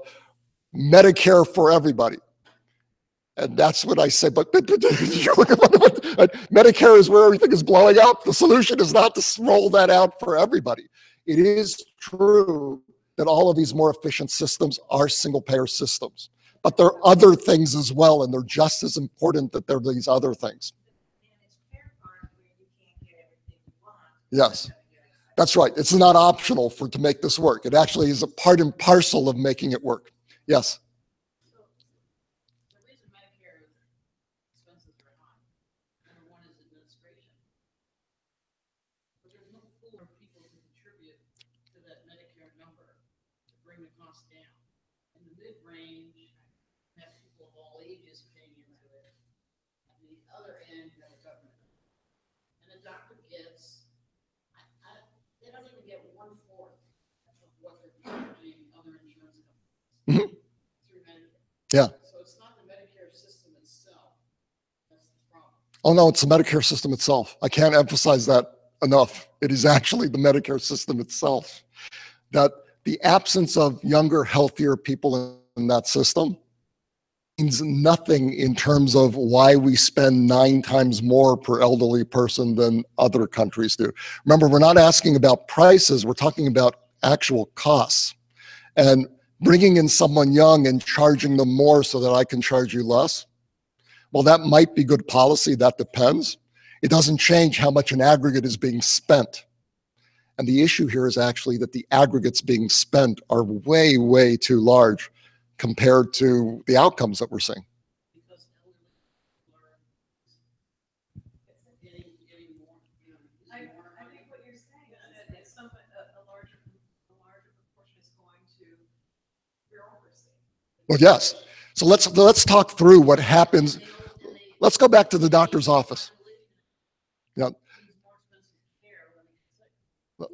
Medicare for everybody. And that's what I say, but Medicare is where everything is blowing up. The solution is not to roll that out for everybody. It is true that all of these more efficient systems are single payer systems, but there are other things as well, and they're just as important that they're these other things. Yes, that's right. It's not optional to make this work. It actually is a part and parcel of making it work. Yes. Mm-hmm. Yeah. So it's not the Medicare system itself. That's the problem. Oh no, it's the Medicare system itself. I can't emphasize that enough. It is actually the Medicare system itself. That the absence of younger, healthier people in that system means nothing in terms of why we spend 9 times more per elderly person than other countries do. Remember, we're not asking about prices, we're talking about actual costs. And bringing in someone young and charging them more so that I can charge you less, well, that might be good policy, that depends. It doesn't change how much an aggregate is being spent. And the issue here is actually that the aggregates being spent are way, way too large compared to the outcomes that we're seeing. I think what you're saying is a larger proportion is going to bureaucracy. Well, yes. So let's talk through what happens. Let's go back to the doctor's office. Yeah.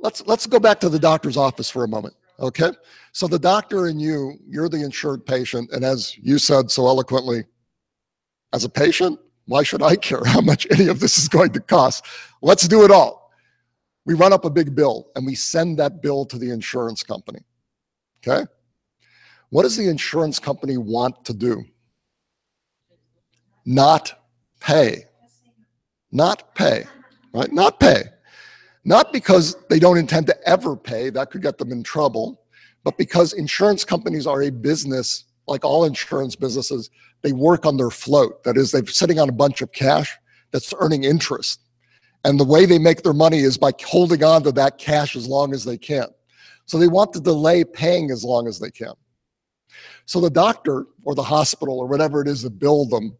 Let's go back to the doctor's office for a moment. Okay. So the doctor and you're the insured patient. And as you said so eloquently, as a patient, why should I care how much any of this is going to cost? Let's do it all. We run up a big bill and we send that bill to the insurance company. Okay. What does the insurance company want to do? Not pay. Not pay, right? Not pay. Not because they don't intend to ever pay, that could get them in trouble, but because insurance companies are a business, like all insurance businesses, they work on their float. That is, they're sitting on a bunch of cash that's earning interest. And the way they make their money is by holding on to that cash as long as they can. So they want to delay paying as long as they can. So the doctor or the hospital or whatever it is that billed them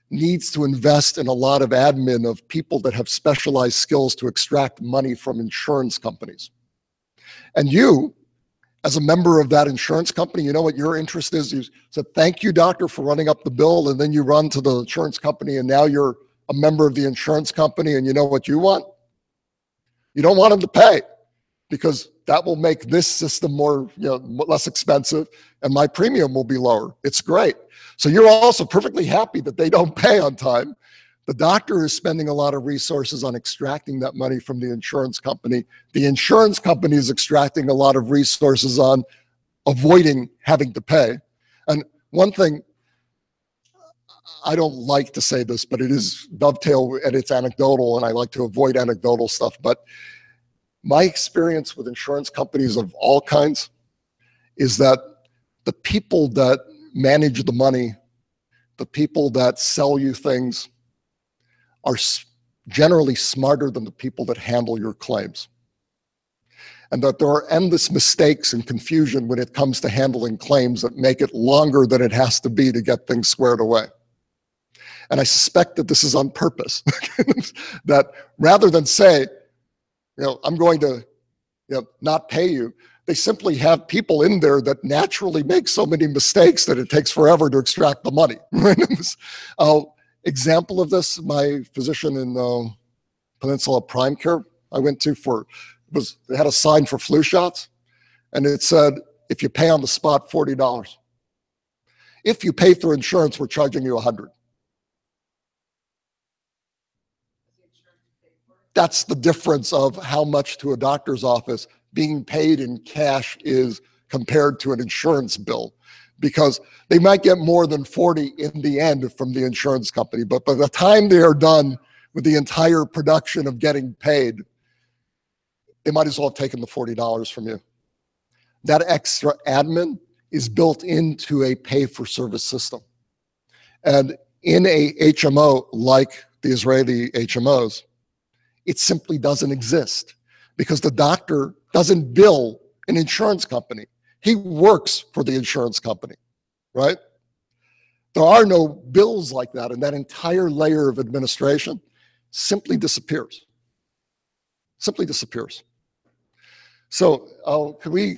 needs to invest in a lot of admin of people that have specialized skills to extract money from insurance companies. And you, as a member of that insurance company, you know what your interest is? You said, thank you, doctor, for running up the bill. And then you run to the insurance company and now you're a member of the insurance company and you know what you want? You don't want them to pay because that will make this system more, less expensive and my premium will be lower. It's great. So you're also perfectly happy that they don't pay on time. The doctor is spending a lot of resources on extracting that money from the insurance company. The insurance company is extracting a lot of resources on avoiding having to pay. And one thing, I don't like to say this, but it is dovetail and it's anecdotal, and I like to avoid anecdotal stuff. But my experience with insurance companies of all kinds is that the people that manage the money, the people that sell you things are generally smarter than the people that handle your claims. And that there are endless mistakes and confusion when it comes to handling claims that make it longer than it has to be to get things squared away. And I suspect that this is on purpose, that rather than say, I'm going to not pay you, they simply have people in there that naturally make so many mistakes that it takes forever to extract the money. Example of this, my physician in Peninsula Prime Care I went to they had a sign for flu shots, and it said, if you pay on the spot, $40. If you pay through insurance, we're charging you $100. that's the difference of how much to a doctor's office being paid in cash is compared to an insurance bill, because they might get more than 40 in the end from the insurance company, but by the time they are done with the entire production of getting paid, they might as well have taken the $40 from you. That extra admin is built into a pay-for-service system. And in a HMO like the Israeli HMOs, it simply doesn't exist because the doctor doesn't bill an insurance company. He works for the insurance company, right? There are no bills like that, and that entire layer of administration simply disappears. Simply disappears. So could we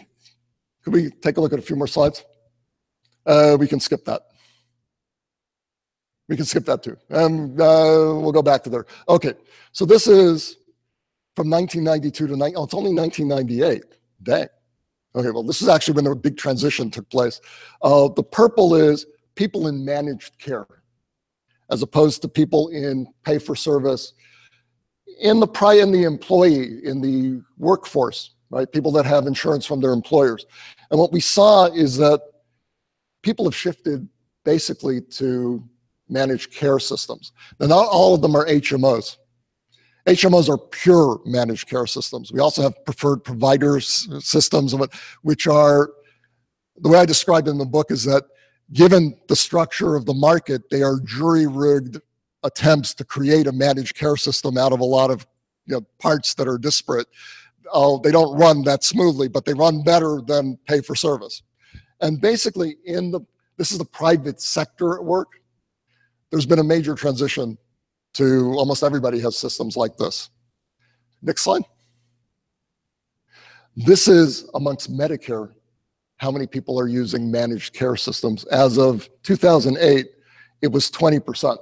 take a look at a few more slides? We can skip that. We can skip that too. And we'll go back to there. Okay, so this is from 1992 to, it's only 1998. Dang. Okay, well, this is actually when a big transition took place. The purple is people in managed care, as opposed to people in pay-for-service, in the employee, in the workforce, right? People that have insurance from their employers. And what we saw is that people have shifted basically to managed care systems. Now, not all of them are HMOs. HMOs are pure managed care systems. We also have preferred providers systems, which are, the way I described it in the book is that given the structure of the market, they are jury-rigged attempts to create a managed care system out of a lot of parts that are disparate. They don't run that smoothly, but they run better than pay-for-service. And basically, this is the private sector at work. There's been a major transition to almost everybody has systems like this. Next slide. This is amongst Medicare, how many people are using managed care systems. As of 2008, it was 20%,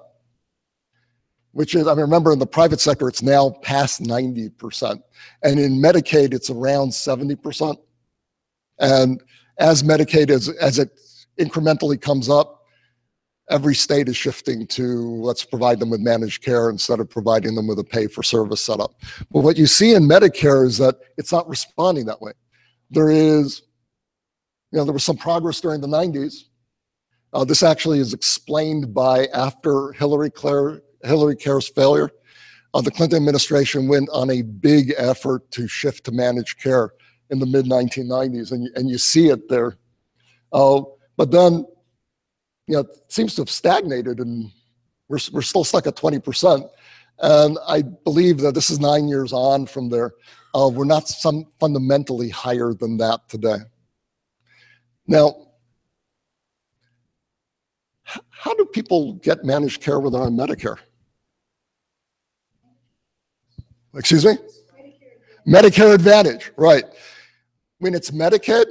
which is, I remember in the private sector, it's now past 90%. And in Medicaid, it's around 70%. And as Medicaid, as it incrementally comes up, every state is shifting to let's provide them with managed care instead of providing them with a pay-for-service setup. But what you see in Medicare is that it's not responding that way. There was some progress during the 90s. This actually is explained by after Hillary Care's failure. The Clinton administration went on a big effort to shift to managed care in the mid-1990s, and you see it there. But then, it seems to have stagnated, and we're still stuck at 20%. And I believe that this is 9 years on from there. We're not fundamentally higher than that today. Now, how do people get managed care when they're on Medicare? Excuse me? Medicare Advantage, right. When it's Medicaid,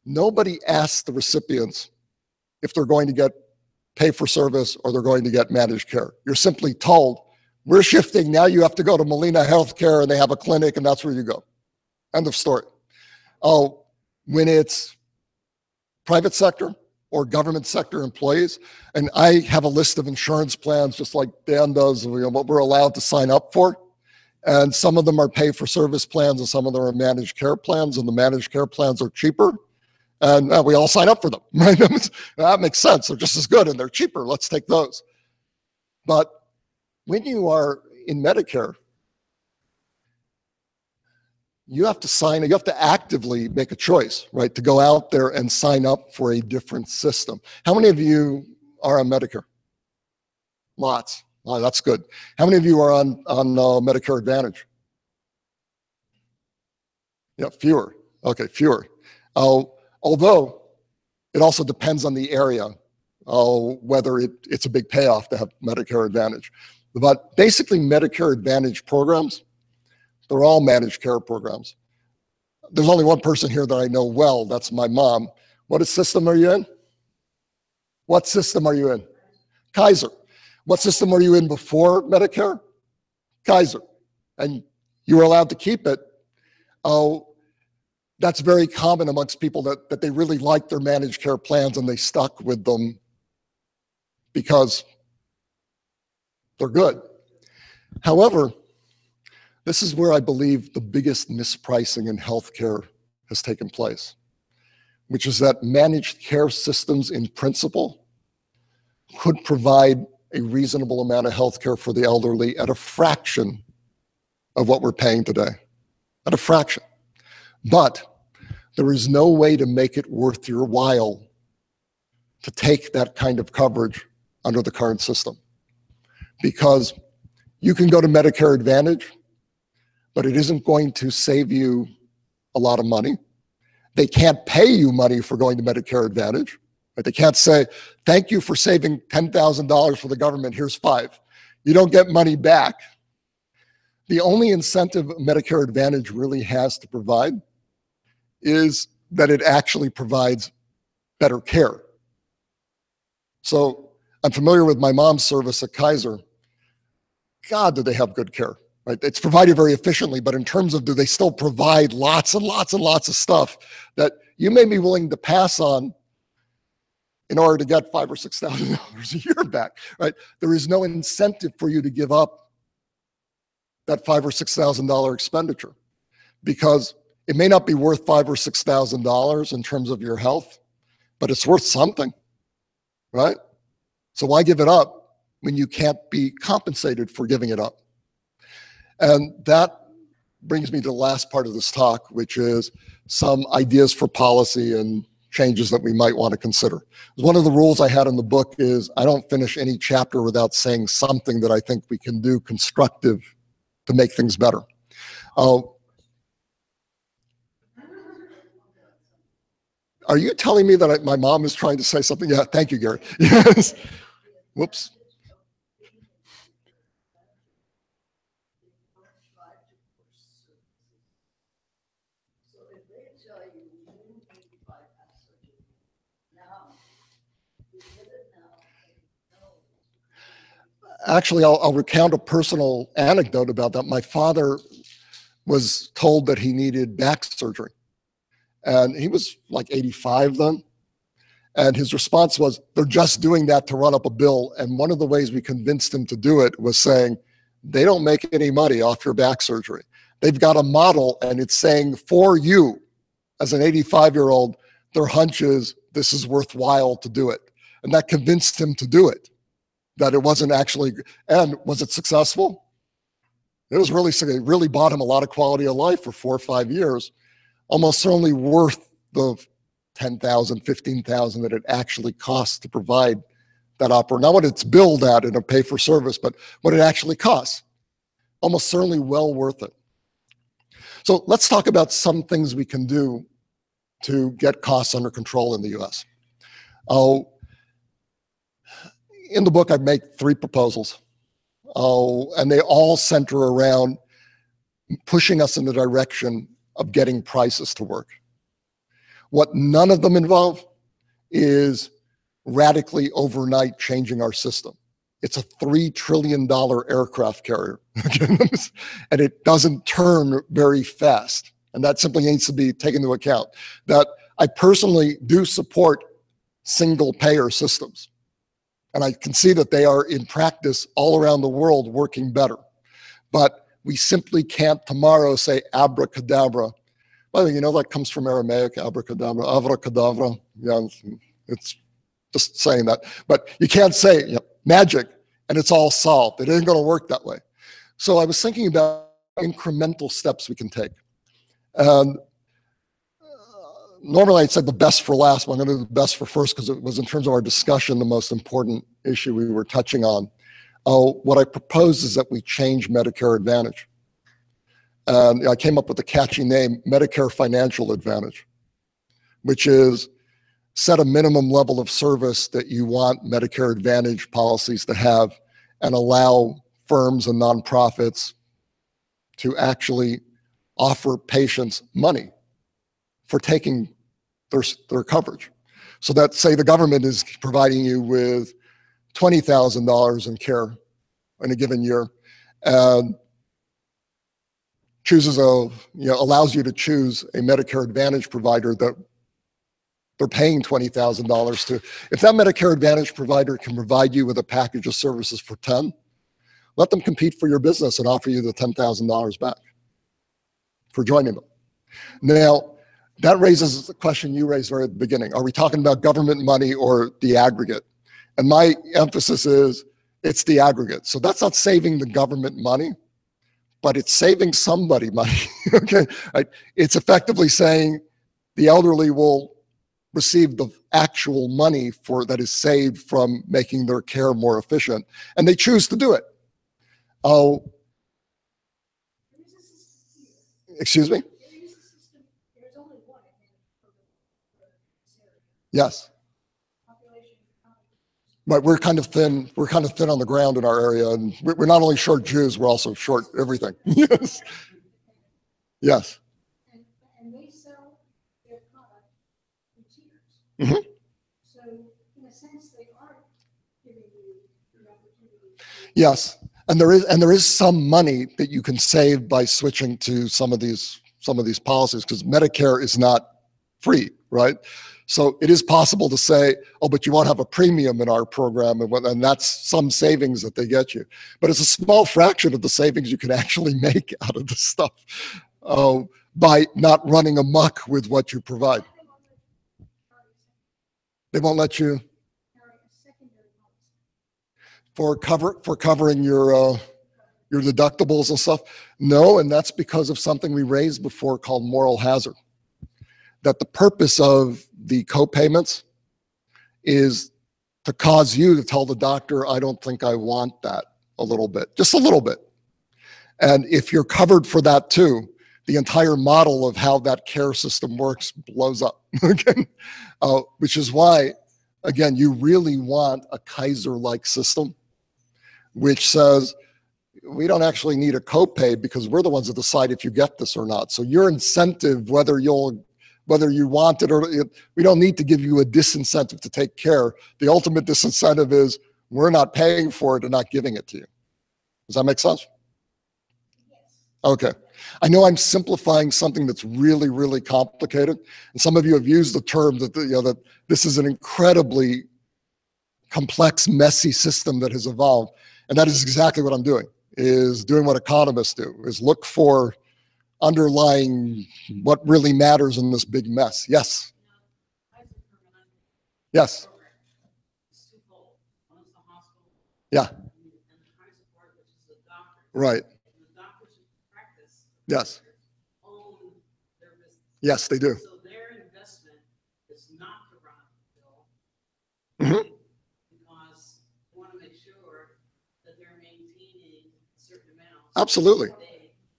nobody asks the recipients if they're going to get pay-for-service or they're going to get managed care. You're simply told, we're shifting, now you have to go to Molina Healthcare and they have a clinic and that's where you go. End of story. When it's private sector or government sector employees, and I have a list of insurance plans just like Dan does, what we're allowed to sign up for. And some of them are pay-for-service plans and some of them are managed care plans, and the managed care plans are cheaper. And we all sign up for them, right? That makes sense. They're just as good and they're cheaper. Let's take those. But when you are in Medicare, you have to actively make a choice, right? To go out there and sign up for a different system. How many of you are on Medicare? Lots. Oh, that's good. How many of you are on Medicare Advantage? Yeah, fewer. Okay, fewer. Although it also depends on the area, whether it's a big payoff to have Medicare Advantage. But basically Medicare Advantage programs, they're all managed care programs. There's only one person here that I know well, that's my mom. What system are you in? What system are you in? Kaiser. What system were you in before Medicare? Kaiser. And you were allowed to keep it. That's very common amongst people that they really like their managed care plans and they stuck with them because they're good. However, This is where I believe the biggest mispricing in healthcare has taken place, which is that managed care systems in principle could provide a reasonable amount of healthcare for the elderly at a fraction of what we're paying today, at a fraction. But there is no way to make it worth your while to take that kind of coverage under the current system. Because you can go to Medicare Advantage, but it isn't going to save you a lot of money. They can't pay you money for going to Medicare Advantage. Right? They can't say, thank you for saving $10,000 for the government, here's $5,000. You don't get money back. The only incentive Medicare Advantage really has to provide is that it actually provides better care. So I'm familiar with my mom's service at Kaiser. God, do they have good care, right? It's provided very efficiently, but in terms of do they still provide lots and lots and lots of stuff that you may be willing to pass on in order to get $5,000 or $6,000 a year back, right? There is no incentive for you to give up that $5,000 or $6,000 expenditure because it may not be worth $5,000 or $6,000 in terms of your health, but it's worth something, right? So why give it up when you can't be compensated for giving it up? And that brings me to the last part of this talk, which is some ideas for policy and changes that we might want to consider. One of the rules I had in the book is I don't finish any chapter without saying something that I think we can do constructive to make things better. Are you telling me that my mom is trying to say something? Yeah, thank you, Gary. Yes. Whoops. Actually, I'll recount a personal anecdote about that. My father was told that he needed back surgery. And he was like 85 then. And his response was, they're just doing that to run up a bill. And one of the ways we convinced him to do it was saying, they don't make any money off your back surgery. They've got a model and it's saying for you, as an 85-year-old, their hunch is this is worthwhile to do it. And that convinced him to do it, that it wasn't actually, and was it successful? It was really bought him a lot of quality of life for 4 or 5 years, almost certainly worth the $10,000, $15,000 that it actually costs to provide that opera. Not what it's billed at in a pay for service, but what it actually costs. Almost certainly well worth it. So let's talk about some things we can do to get costs under control in the US. In the book, I make 3 proposals, and they all center around pushing us in the direction of getting prices to work. What none of them involve is radically overnight changing our system. It's a $3 trillion aircraft carrier, and it doesn't turn very fast. And that simply needs to be taken into account. That I personally do support single payer systems. And I can see that they are in practice all around the world working better. But we simply can't tomorrow say abracadabra. By the way, you know that comes from Aramaic, abracadabra, avracadabra. Yeah, it's just saying that. But you can't say magic and it's all solved. It isn't going to work that way. So I was thinking about incremental steps we can take. And normally I'd say the best for last, but I'm going to do the best for first because it was in terms of our discussion the most important issue we were touching on. What I propose is that we change Medicare Advantage. And I came up with a catchy name, Medicare Financial Advantage, which is set a minimum level of service that you want Medicare Advantage policies to have and allow firms and nonprofits to actually offer patients money for taking their coverage. So that, say the government is providing you with $20,000 in care in a given year, and allows you to choose a Medicare Advantage provider that they're paying $20,000 to. If that Medicare Advantage provider can provide you with a package of services for 10, let them compete for your business and offer you the $10,000 back for joining them. Now, that raises the question you raised right at the beginning. Are we talking about government money or the aggregate? And my emphasis is it's the aggregate. So that's not saving the government money, but it's saving somebody money, okay? Right? It's effectively saying the elderly will receive the actual money for that is saved from making their care more efficient, and they choose to do it. Oh, excuse me? There's only one, I think, for this area. Yes. Population. Right, we're kind of thin. We're kind of thin on the ground in our area, and we're not only short Jews, we're also short everything. Yes. Yes. And they sell their product in tiers. Mhm. So in a sense, they are giving you the opportunity. Yes, and there is some money that you can save by switching to some of these policies, because Medicare is not free, right? So it is possible to say, oh, but you won't have a premium in our program, and that's some savings that they get you. But it's a small fraction of the savings you can actually make out of this stuff by not running amok with what you provide. They won't let you for covering your deductibles and stuff. No, and that's because of something we raised before called moral hazard. That the purpose of the co-payments is to cause you to tell the doctor, I don't think I want that a little bit, just a little bit. And if you're covered for that too, the entire model of how that care system works blows up, okay? Which is why, again, you really want a Kaiser-like system, which says, we don't actually need a copay because we're the ones that decide if you get this or not. So your incentive, whether you want it or we don't need to give you a disincentive to take care. The ultimate disincentive is we're not paying for it and not giving it to you. Does that make sense? Okay. I know I'm simplifying something that's really, really complicated. And some of you have used the term that, that this is an incredibly complex, messy system that has evolved. And that is exactly what I'm doing, is doing what economists do, is look for underlying what really matters in this big mess. Yes. Yes. Yeah. Right. Yes. Yes, they do. So their investment is not to run a bill. Mm-hmm. Because they want to make sure that they're maintaining certain amounts. Absolutely.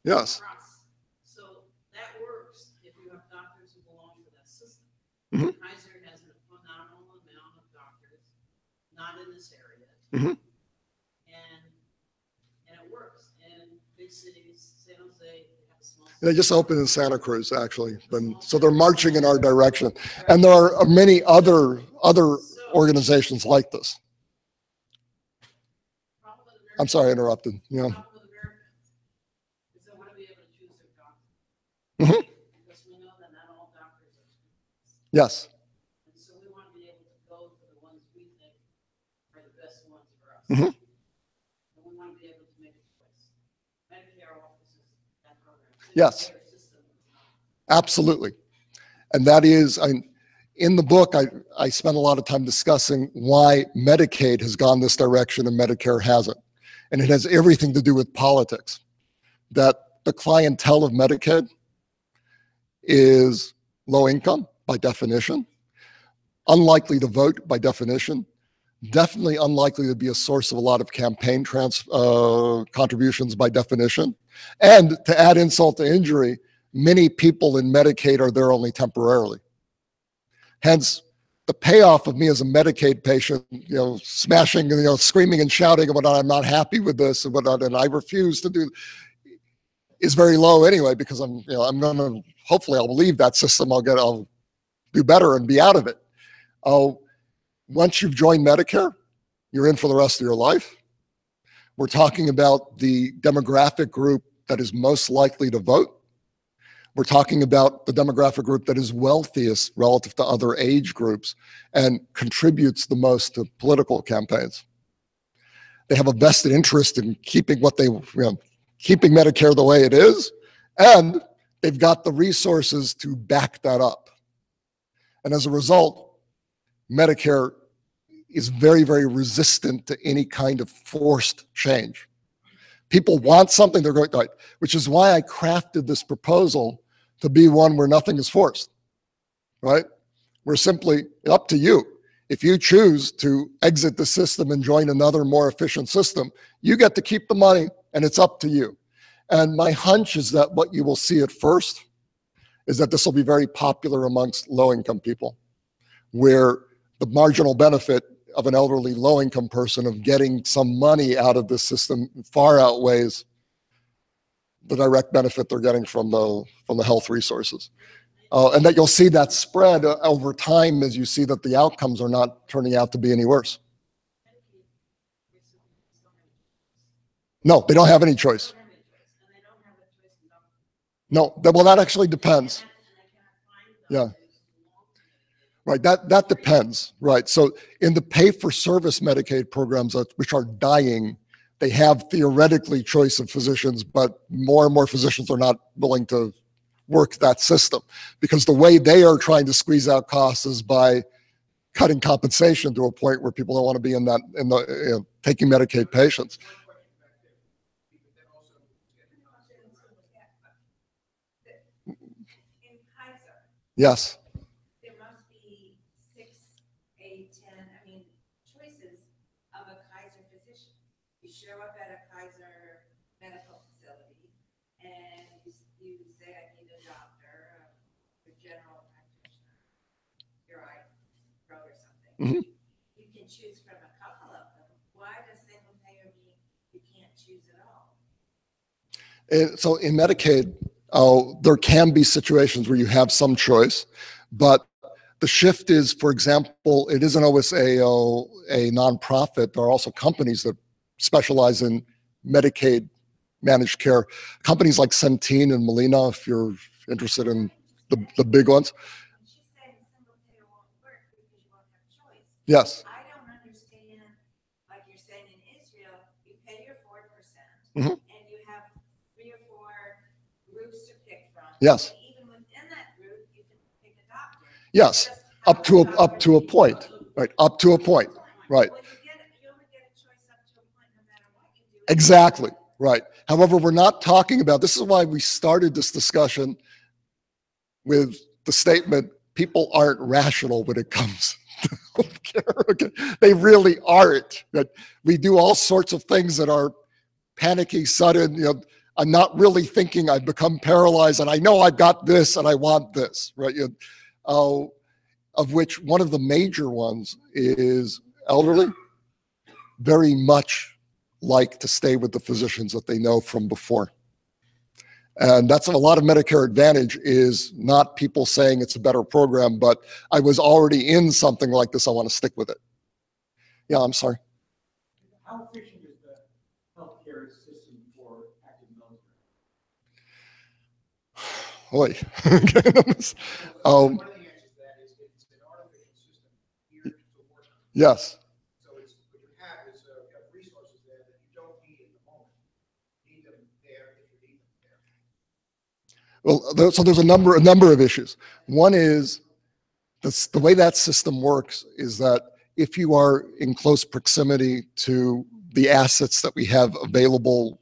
Yes. So that works if you have doctors who belong to that system. Mm-hmm. Kaiser has a phenomenal amount of doctors, not in this area. Mm-hmm. And it works. And big cities, San Jose, they have a small. They just opened in Santa Cruz, actually. So they're marching in our direction. And there are many other organizations like this. I'm sorry, I interrupted. Yeah. Mm-hmm. Because we know that not all doctors are students. Yes. And so we want to be able to go to the ones we think are the best ones for us. Mm-hmm. And we want to be able to make a choice. Medicare offers that program. Yes. Medicare system is not. Absolutely. And that is, in the book, I spent a lot of time discussing why Medicaid has gone this direction and Medicare hasn't. And it has everything to do with politics. That the clientele of Medicaid is low income by definition, unlikely to vote by definition, definitely unlikely to be a source of a lot of campaign contributions by definition. And to add insult to injury, many people in Medicaid are there only temporarily. Hence, the payoff of me as a Medicaid patient, smashing, screaming and shouting about I'm not happy with this and whatnot, and I refuse to do, is very low anyway, because I'm going to, hopefully I'll leave that system. I'll do better and be out of it. Once you've joined Medicare, you're in for the rest of your life. We're talking about the demographic group that is most likely to vote. We're talking about the demographic group that is wealthiest relative to other age groups and contributes the most to political campaigns. They have a vested interest in keeping keeping Medicare the way it is, and they've got the resources to back that up. And as a result, Medicare is very, very resistant to any kind of forced change. People want something, they're going to, right, which is why I crafted this proposal to be one where nothing is forced, right? We're simply up to you. If you choose to exit the system and join another more efficient system, you get to keep the money and it's up to you. And my hunch is that what you will see at first is that this will be very popular amongst low-income people, where the marginal benefit of an elderly low-income person of getting some money out of this system far outweighs the direct benefit they're getting from the health resources. And that you'll see that spread over time as you see that the outcomes are not turning out to be any worse. No, they don't have any choice. No, well, that actually depends. Yeah. Right, that depends, right? So in the pay-for-service Medicaid programs, which are dying, they have theoretically choice of physicians, but more and more physicians are not willing to work that system, because the way they are trying to squeeze out costs is by cutting compensation to a point where people don't want to be taking Medicaid patients. Yes. There must be 6, 8, 10, choices of a Kaiser physician. You show up at a Kaiser medical facility and you say, I need a doctor, a general practitioner, your eye drug or something. Mm-hmm. You can choose from a couple of them. Why does single payer mean you can't choose at all? So in Medicaid, there can be situations where you have some choice, but the shift is, for example, it isn't always a nonprofit. There are also companies that specialize in Medicaid managed care. Companies like Centene and Molina, if you're interested in the big ones. She's saying single payer won't work because you won't have choice. Yes. I don't understand, like you're saying in Israel, you pay your 4%, Mm-hmm. and you have 3 or 4 groups to pick from. Yes. And even within that group, you can pick a doctor. Yes. Just Up to a point, right? Up to a point, right? Well, you only get a choice up to a point no matter what you do. Exactly, right. However, we're not talking about, this is why we started this discussion with the statement, people aren't rational when it comes to healthcare. Okay? They really aren't. That we do all sorts of things that are panicky, sudden, I'm not really thinking, I've become paralyzed and I know I've got this and I want this, right? Of which one of the major ones is elderly, very much like to stay with the physicians that they know from before. And that's a lot of Medicare Advantage is not people saying it's a better program, but I was already in something like this, I want to stick with it. Yeah, I'm sorry. How efficient is the healthcare system for active military? Boy. One of the answers to that is it's an artificial system geared to work. Yes. So what you have is you have resources there that you don't need at the moment. You need them there if you need them there. Well, so there's a number of issues. One is the way that system works is that if you are in close proximity to the assets that we have available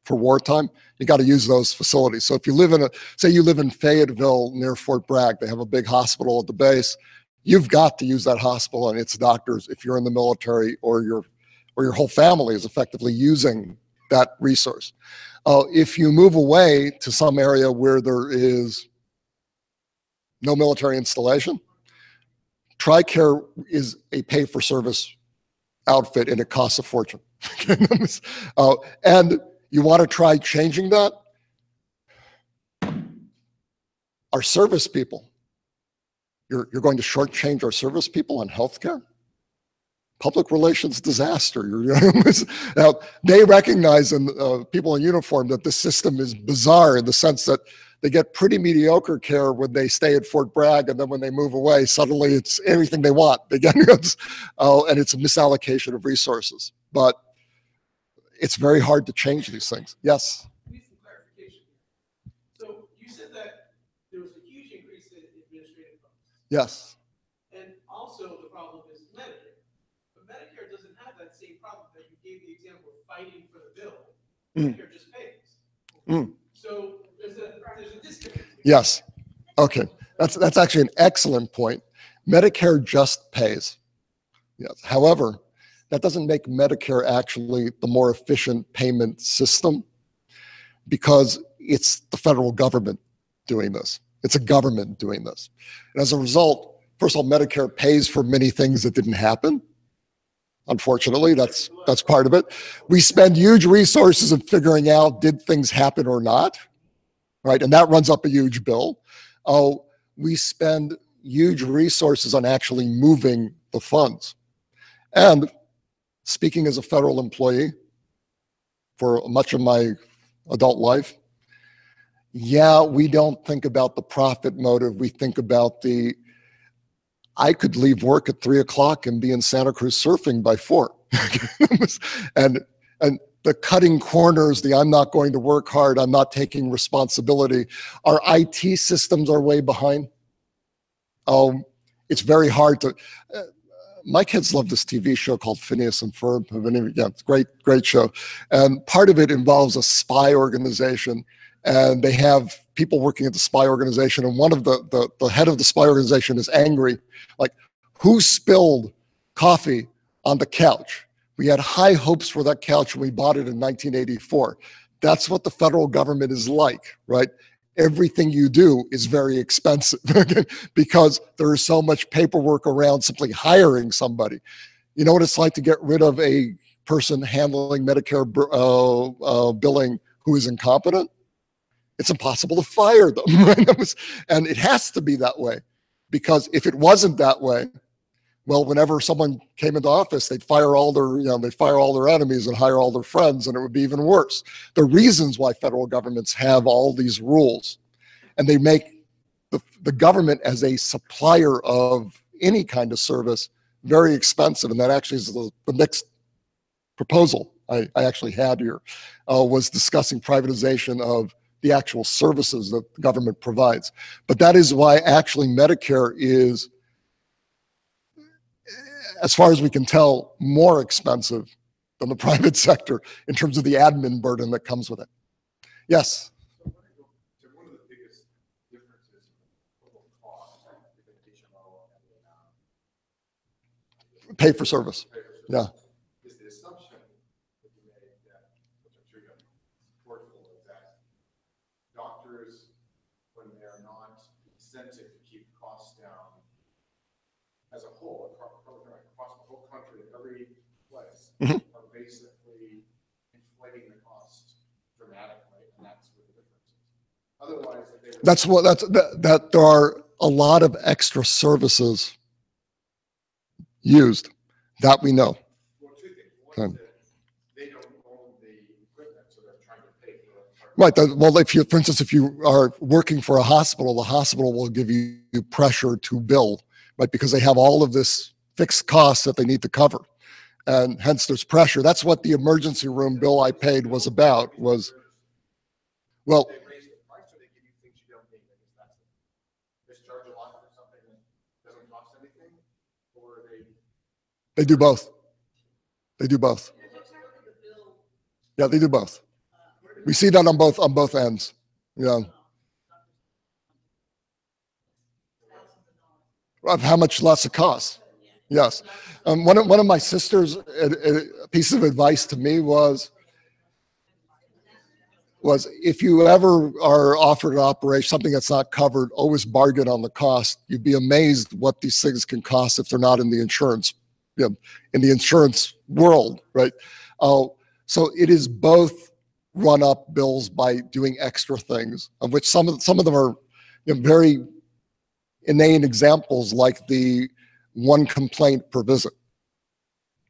for wartime, you got to use those facilities. So if you live say you live in Fayetteville near Fort Bragg, they have a big hospital at the base. You've got to use that hospital and its doctors if you're in the military or your whole family is effectively using that resource. If you move away to some area where there is no military installation, TRICARE is a pay-for-service outfit and it costs a fortune. And you want to try changing that? Our service people, you're going to shortchange our service people on healthcare? Public relations disaster. Now, they recognize, and people in uniform, that the system is bizarre in the sense that they get pretty mediocre care when they stay at Fort Bragg, and then when they move away, suddenly it's everything they want. They get and it's a misallocation of resources. But it's very hard to change these things. Yes. I need some clarification here. So you said that there was a huge increase in administrative costs. Yes. And also the problem is Medicare. But Medicare doesn't have that same problem that you gave the example of fighting for the bill. Medicare just pays. So there's a disconnect. Yes. Okay. That's actually an excellent point. Medicare just pays. Yes. However, that doesn't make Medicare actually the more efficient payment system, because it's the federal government doing this. It's a government doing this. And as a result, first of all, Medicare pays for many things that didn't happen. Unfortunately, that's part of it. We spend huge resources in figuring out, did things happen or not, right? And that runs up a huge bill. We spend huge resources on actually moving the funds. And speaking as a federal employee for much of my adult life, yeah, we don't think about the profit motive. We think about I could leave work at 3 o'clock and be in Santa Cruz surfing by 4. and the cutting corners, I'm not going to work hard, I'm not taking responsibility. Our IT systems are way behind. It's very hard to, my kids love this TV show called Phineas and Ferb. Yeah, it's a great show. And part of it involves a spy organization, and they have people working at the spy organization, and one of the head of the spy organization is angry, like, who spilled coffee on the couch? We had high hopes for that couch when we bought it in 1984. That's what the federal government is like, right? Everything you do is very expensive because there is so much paperwork around simply hiring somebody. You know what it's like to get rid of a person handling Medicare billing who is incompetent? It's impossible to fire them. And it has to be that way, because if it wasn't that way, well, whenever someone came into office, they'd fire all their enemies and hire all their friends, and it would be even worse. The reasons why federal governments have all these rules, and they make the government as a supplier of any kind of service very expensive. And that actually is the next proposal I actually had here, was discussing privatization of the actual services that the government provides. But that is why actually Medicare is, as far as we can tell, more expensive than the private sector in terms of the admin burden that comes with it. Yes? So one of the biggest differences in total cost between HMO and Pay for service. Yeah. is the assumption that you made that, which I'm sure you have support for, that doctors, when they're not incented to keep costs down as a whole, across the whole country, in every place, are basically inflating the cost dramatically, and that's where the difference is. Otherwise, if they were There are a lot of extra services used that we know. well, two things. One is that they don't own the equipment, so they're trying to pay for it. Right. Well, for instance, if you are working for a hospital, the hospital will give you pressure to bill, right? Because they have all of this fixed costs that they need to cover. And hence there's pressure. That's what the emergency room bill I paid was about, was, well, They raise the price, or they give you things you don't need. I guess that's it. Just charge a lot for something that doesn't cost anything, or they do both. They do both. Yeah, they do both. We see that on both ends. Yeah. Of how much less it costs. Yes. One of my sister's a piece of advice to me was if you ever are offered an operation, something that's not covered, always bargain on the cost. You'd be amazed what these things can cost if they're not in the insurance, in the insurance world, right? So it is both run up bills by doing extra things, of which some of them are very inane examples, like the one complaint per visit,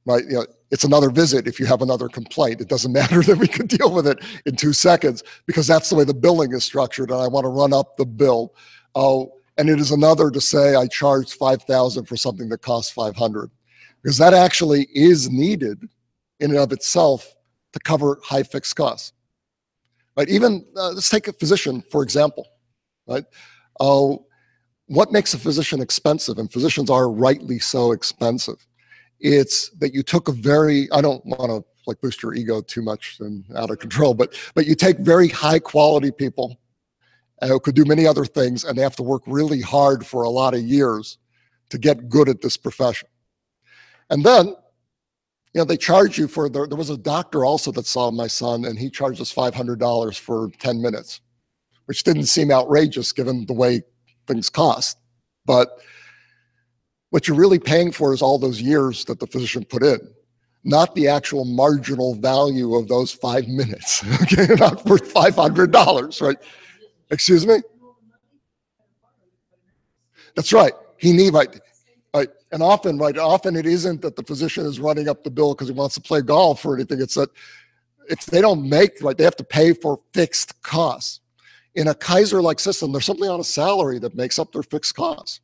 right? It's another visit if you have another complaint. It doesn't matter that we could deal with it in 2 seconds, because that's the way the billing is structured, and I want to run up the bill. And it is another to say I charged $5,000 for something that costs $500, because that actually is needed in and of itself to cover high fixed costs. Right? Even let's take a physician, for example. Right? What makes a physician expensive, and physicians are rightly so expensive, it's that you took a very, I don't want to like boost your ego too much and out of control, but you take very high quality people who could do many other things, and they have to work really hard for a lot of years to get good at this profession. And then, they charge you for, there was a doctor also that saw my son, and he charged us $500 for 10 minutes, which didn't seem outrageous given the way things cost. But what you're really paying for is all those years that the physician put in, not the actual marginal value of those 5 minutes. Okay, not worth $500, right? Excuse me? That's right. He need, right. And often it isn't that the physician is running up the bill because he wants to play golf or anything. It's that if they don't make, right, they have to pay for fixed costs. In a Kaiser-like system, there's something on a salary that makes up their fixed costs.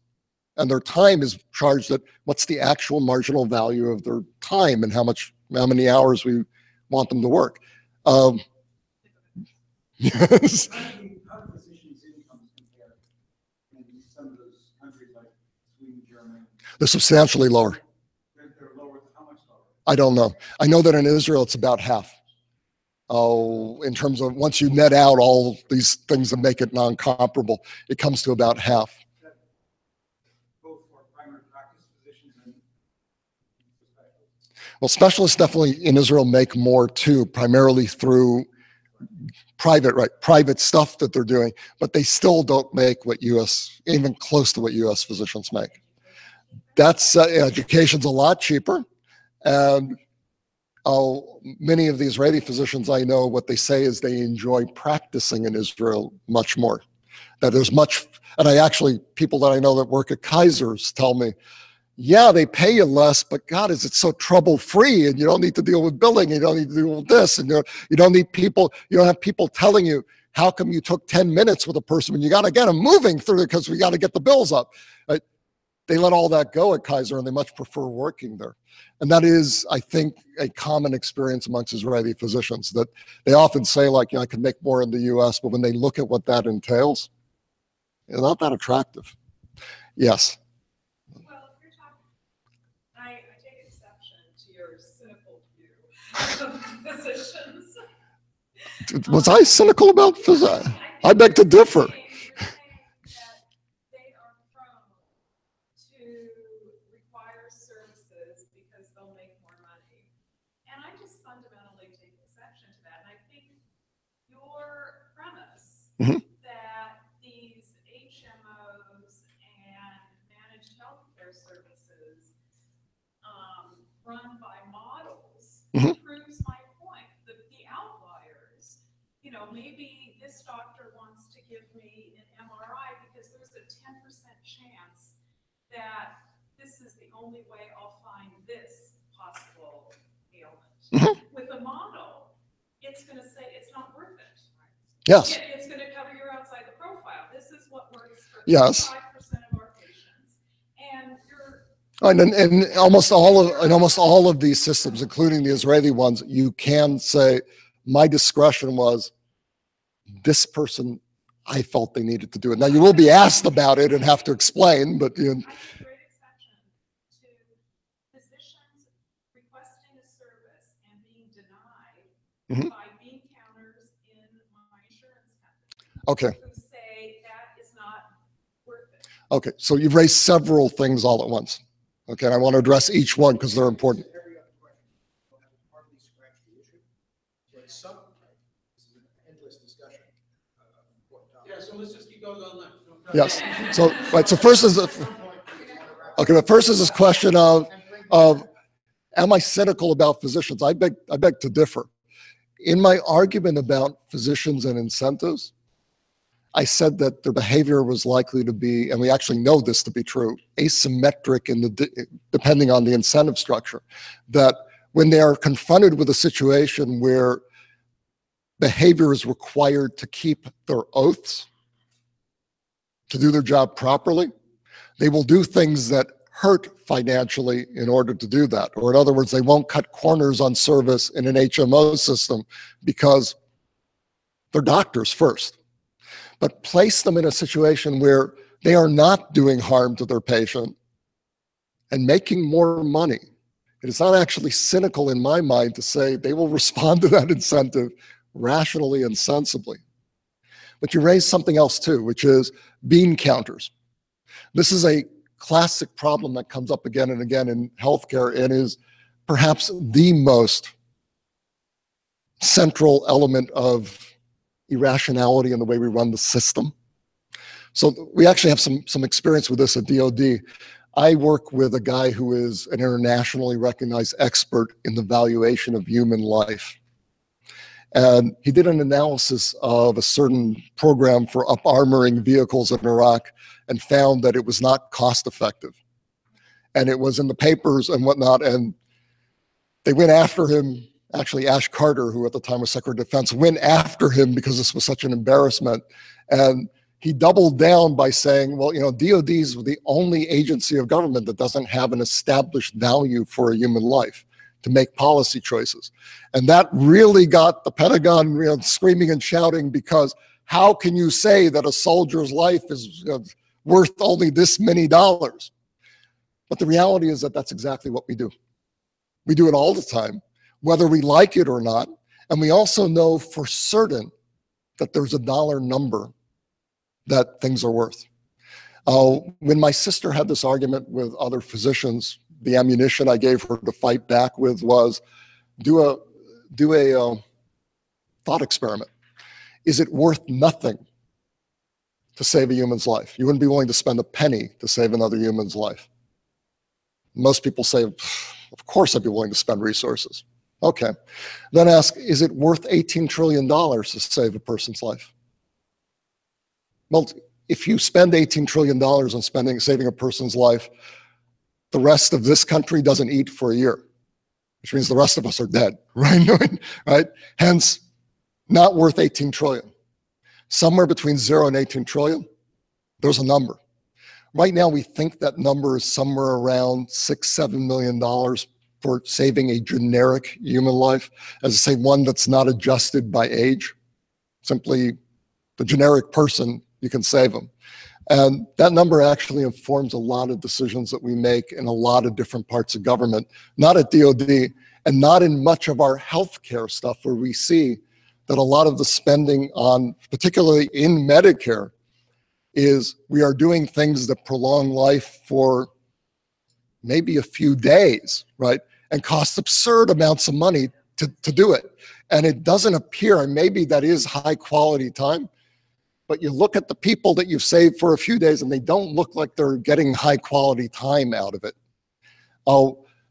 And their time is charged at what's the actual marginal value of their time and how many hours we want them to work. Yes. How do physicians' incomes compare in some of those countries like Sweden, Germany? They're substantially lower. They're lower. How much lower? I don't know. I know that in Israel it's about half. In terms of once you net out all these things that make it non-comparable, it comes to about half. Both for primary practice physicians and specialists. Well, specialists definitely in Israel make more too, primarily through private stuff that they're doing, but they still don't make what even close to what U.S. physicians make. That's education's a lot cheaper, and many of the Israeli physicians I know, what they say is they enjoy practicing in Israel much more. That there's much, and people that I know that work at Kaiser's tell me, yeah, they pay you less, but God, is it so trouble-free, and you don't need to deal with billing, you don't need to deal with this, and you don't have people telling you, how come you took 10 minutes with a person when you got to get them moving through it because we got to get the bills up. Right? They let all that go at Kaiser, and they much prefer working there. And that is, I think, a common experience amongst Israeli physicians, that they often say, like, I could make more in the U.S., but when they look at what that entails, it's not that attractive. Yes. I take exception to your cynical view of physicians. Was I cynical about physicians? I beg to differ. You're saying that they are prone to require services because they'll make more money. And I just fundamentally take exception to that. And I think your premise that these HMOs and managed healthcare services run by models proves my point. The outliers, maybe this doctor wants to give me an MRI because there's a 10% chance that this is the only way I'll find this possible ailment. With a model, it's going to say it's not worth it. Yes. It's going to cover your outside the profile. This is what works for 5% Yes. of our patients. And you're And almost all of these systems, including the Israeli ones, you can say, my discretion was this person, I felt they needed to do it. Now you will be asked about it and have to explain, but I take great exception to physicians requesting a service and being denied by bean counters in my insurance company. okay. Who say that is not worth it. Okay, so you've raised several things all at once. Okay, and I want to address each one because they're important. Every other question will have hardly scratched the issue. So it's some, this is an endless discussion. Yeah, so let's just keep going on that. Yes. So so first is the first is this question of am I cynical about physicians? I beg to differ. In my argument about physicians and incentives, I said that their behavior was likely to be, and we actually know this to be true, asymmetric depending on the incentive structure. That when they are confronted with a situation where behavior is required to keep their oaths, to do their job properly, they will do things that hurt financially in order to do that. Or in other words, they won't cut corners on service in an HMO system because they're doctors first. But place them in a situation where they are not doing harm to their patient and making more money. It is not actually cynical in my mind to say they will respond to that incentive rationally and sensibly. But you raise something else too, which is bean counters. This is a classic problem that comes up again and again in healthcare and is perhaps the most central element of irrationality in the way we run the system. So we actually have some experience with this at DOD. I work with a guy who is an internationally recognized expert in the valuation of human life. And he did an analysis of a certain program for up-armoring vehicles in Iraq and found that it was not cost-effective. And it was in the papers and whatnot, and they went after him. Actually, Ash Carter, who at the time was Secretary of Defense, went after him because this was such an embarrassment. And he doubled down by saying, well, you know, DOD is the only agency of government that doesn't have an established value for a human life to make policy choices. And that really got the Pentagon, you know, screaming and shouting, because how can you say that a soldier's life is worth only this many dollars? But the reality is that that's exactly what we do. We do it all the time, whether we like it or not. And we also know for certain that there's a dollar number that things are worth. When my sister had this argument with other physicians, the ammunition I gave her to fight back with was do a thought experiment. Is it worth nothing to save a human's life? You wouldn't be willing to spend a penny to save another human's life. Most people say, of course I'd be willing to spend resources. Okay. Then ask, is it worth $18 trillion to save a person's life? Well, if you spend $18 trillion on saving a person's life, the rest of this country doesn't eat for a year, which means the rest of us are dead, right? Right? Hence, not worth 18 trillion. Somewhere between 0 and 18 trillion, there's a number. Right now, we think that number is somewhere around $6-7 million for saving a generic human life, as I say, one that's not adjusted by age. Simply the generic person, you can save them. And that number actually informs a lot of decisions that we make in a lot of different parts of government, not at DOD and not in much of our healthcare stuff, where we see that a lot of the spending on, particularly in Medicare, is we are doing things that prolong life for maybe a few days, right? And cost absurd amounts of money to do it. And it doesn't appear, and maybe that is high quality time, but you look at the people that you've saved for a few days and they don't look like they're getting high quality time out of it.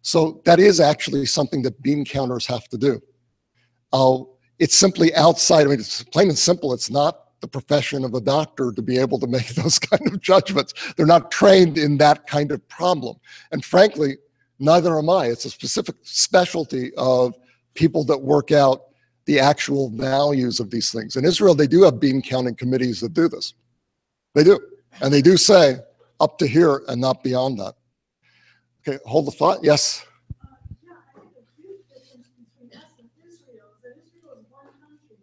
So that is actually something that bean counters have to do. It's simply outside, I mean, it's plain and simple. It's not the profession of a doctor to be able to make those kind of judgments. They're not trained in that kind of problem. And frankly, neither am I. It's a specific specialty of people that work out the actual values of these things. In Israel, they do have bean counting committees that do this. They do. And they do say up to here and not beyond that. Okay, hold the thought. Yes? Yeah, I think a huge difference between us and Israel is that Israel is one country.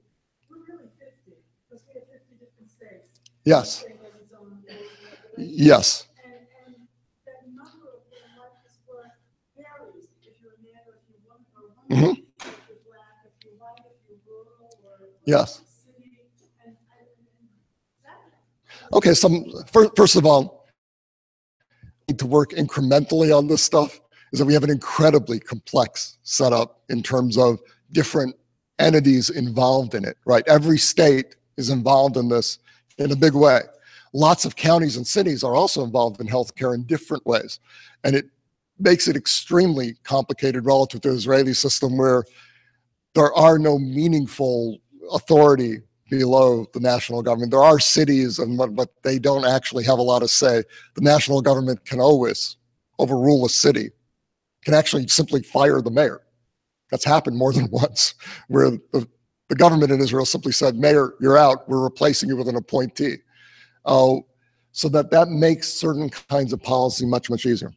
We're really 50, because we have 50 different states. Yes. Each state has its own rules and regulations. Yes. And that number of their life is worth varies if you're a man or if you're woman or woman. Mhm. If you're black, if you're white, if you're rural or Yes. city. And that. Okay, first of all, to work incrementally on this stuff is that we have an incredibly complex setup in terms of different entities involved in it, right? Every state is involved in this in a big way. Lots of counties and cities are also involved in healthcare in different ways. And it makes it extremely complicated relative to the Israeli system, where there are no meaningful authority below the national government. There are cities, but they don't actually have a lot of say. The national government can always overrule a city, can actually simply fire the mayor. That's happened more than once, where the government in Israel simply said, "Mayor, you're out. We're replacing you with an appointee." So that makes certain kinds of policy much, much easier.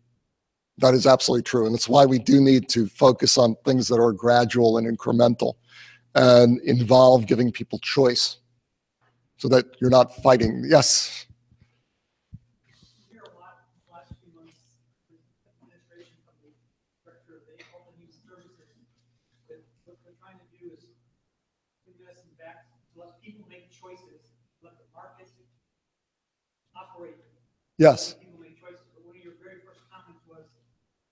That is absolutely true. And that's why we do need to focus on things that are gradual and incremental and involve giving people choice so that you're not fighting. Yes. Here a lot, last few months, the administration from the director of the Health and Human Services, that what they're trying to do is invest in back, to let people make choices, let the market operate. Yes. Let people make choices. But one of your very first comments was,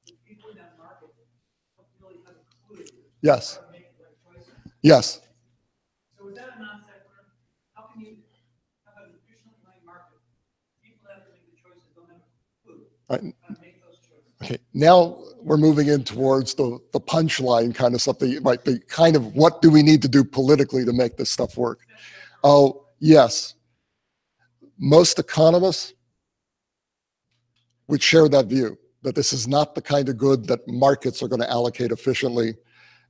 the people in that market don't really have a clue. Yes. How to make the right choices. Yes. So is that a non sequitur? How can you have an efficiently running market? People that have to make the choices don't have a clue Right. how to make those choices. Okay. Now we're moving in towards the punchline kind of stuff, the kind of what do we need to do politically to make this stuff work? Oh, yes. Most economists would share that view, that this is not the kind of good that markets are going to allocate efficiently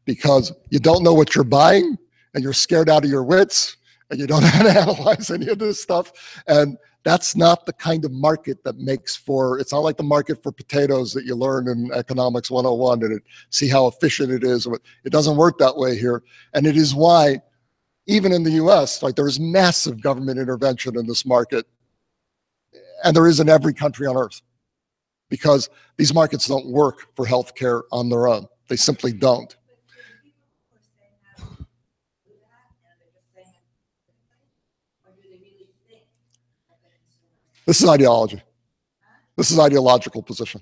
because you don't know what you're buying and you're scared out of your wits and you don't know how to analyze any of this stuff. And that's not the kind of market that makes for, it's not like the market for potatoes that you learn in Economics 101 and see how efficient it is. It doesn't work that way here. And it is why, even in the US, like there is massive government intervention in this market. And there is in every country on earth because these markets don't work for healthcare on their own. They simply don't. This is ideology. This is ideological position.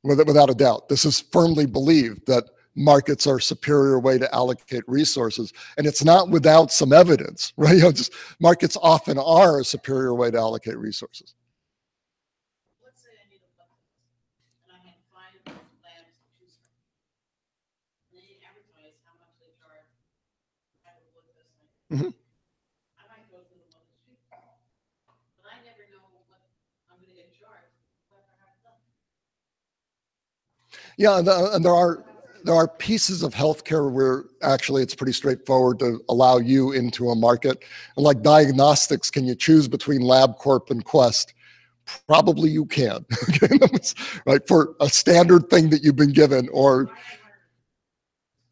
Without a doubt, this is firmly believed that markets are a superior way to allocate resources. And it's not without some evidence, right? Just markets often are a superior way to allocate resources. Let's say I need a blood test, and I have 5 labs to choose from. And they advertise how much they charge to have a blood test. Mhm. I might go to the one that's cheap, but I never know what I'm going to get charged if I ever have it done. Yeah, and there are pieces of healthcare where actually it's pretty straightforward to allow you into a market. And like diagnostics, can you choose between LabCorp and Quest? Probably you can, right? For a standard thing that you've been given, or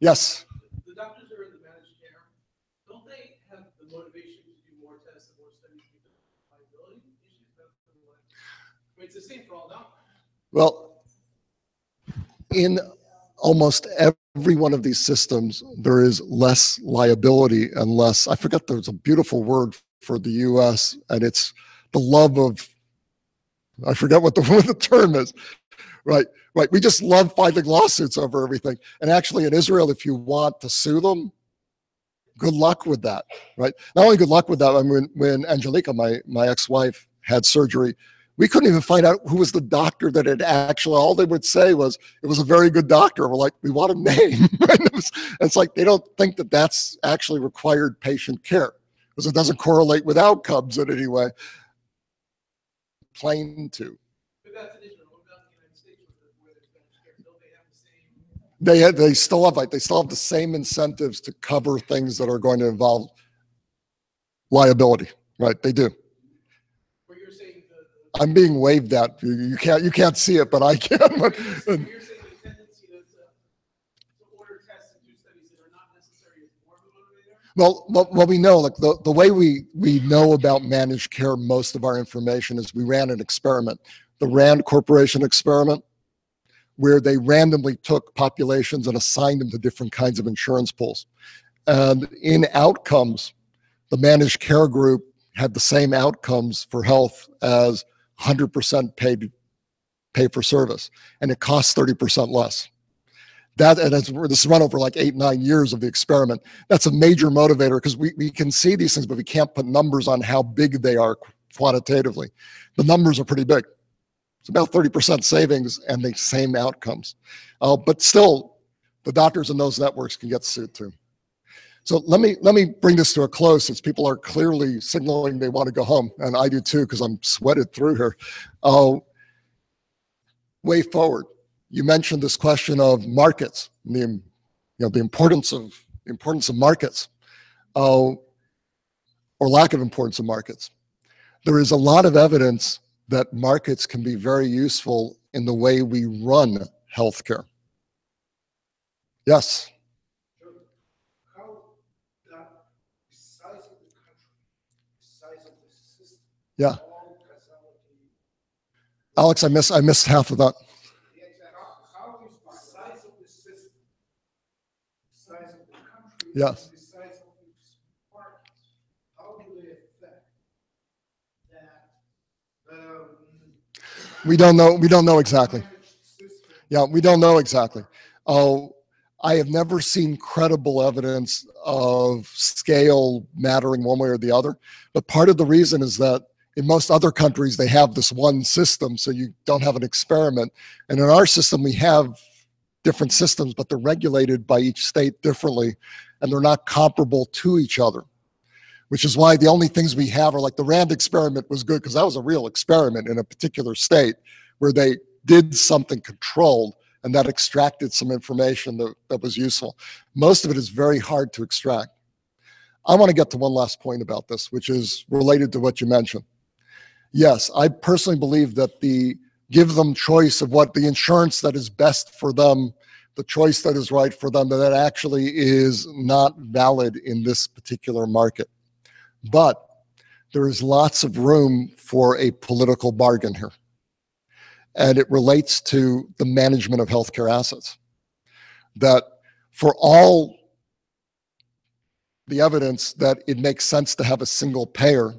yes. The doctors who are in the managed care, don't they have the motivation to do more tests and more studies because of liability issues? I mean, it's the same for all doctors. Well, in almost every one of these systems, there is less liability and less, I forget, there's a beautiful word for the US, and it's the love of, I forget what the term is, right? Right. We just love filing lawsuits over everything. And actually in Israel, if you want to sue them, good luck with that, right? Not only good luck with that, I mean, when Angelica, my ex-wife, had surgery, we couldn't even find out who was the doctor that had actually, all they would say was, it was a very good doctor. We're like, we want a name, right? It's like, they don't think that that's actually required patient care because it doesn't correlate with outcomes in any way. Plain to. But that's an issue. What about the United States where there's managed care? Don't they have the same? They still have the same incentives to cover things that are going to involve liability, right? They do. Where you're saying I'm being waved at. You can't see it, but I can. you're saying the tendency to order tests and do studies that are not necessary is more of a motivator? Well, we know, like the way we know about managed care, most of our information is we ran an experiment, the Rand Corporation experiment, where they randomly took populations and assigned them to different kinds of insurance pools. And in outcomes, the managed care group had the same outcomes for health as 100% pay for service, and it costs 30% less. That, and this is run over like 8-9 years of the experiment. That's a major motivator because we can see these things, but we can't put numbers on how big they are quantitatively. The numbers are pretty big. It's about 30% savings and the same outcomes. But still, the doctors in those networks can get sued too. So let me bring this to a close since people are clearly signaling they want to go home, and I do too because I'm sweated through here. Way forward, you mentioned this question of markets, the importance of markets, or lack of importance of markets. There is a lot of evidence that markets can be very useful in the way we run healthcare. Yes. How that the size of the country, the size of the system. Yeah. All causality. Alex, I missed half of that. How is the size of the system, the size of the country, Yes. and the size of the market, how do they affect that? We don't know exactly. Managed system? Yeah, we don't know exactly. I have never seen credible evidence of scale mattering one way or the other. But part of the reason is that in most other countries, they have this one system, so you don't have an experiment. And in our system, we have different systems, but they're regulated by each state differently, and they're not comparable to each other, which is why the only things we have are like the RAND experiment was good because that was a real experiment in a particular state where they did something controlled and that extracted some information that was useful. Most of it is very hard to extract. I want to get to one last point about this, which is related to what you mentioned. Yes, I personally believe that give them choice of what the insurance that is best for them, the choice that is right for them, that actually is not valid in this particular market. But there is lots of room for a political bargain here. And it relates to the management of healthcare assets. That for all the evidence that it makes sense to have a single payer,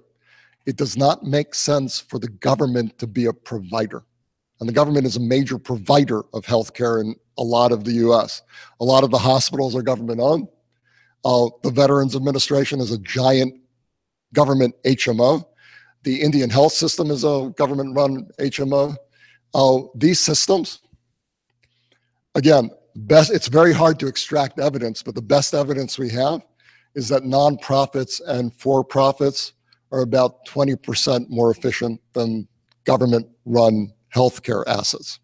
it does not make sense for the government to be a provider. And the government is a major provider of healthcare in a lot of the US. A lot of the hospitals are government owned. The Veterans Administration is a giant government HMO. The Indian health system is a government-run HMO. These systems, again, it's very hard to extract evidence, but the best evidence we have is that nonprofits and for-profits are about 20% more efficient than government-run healthcare assets.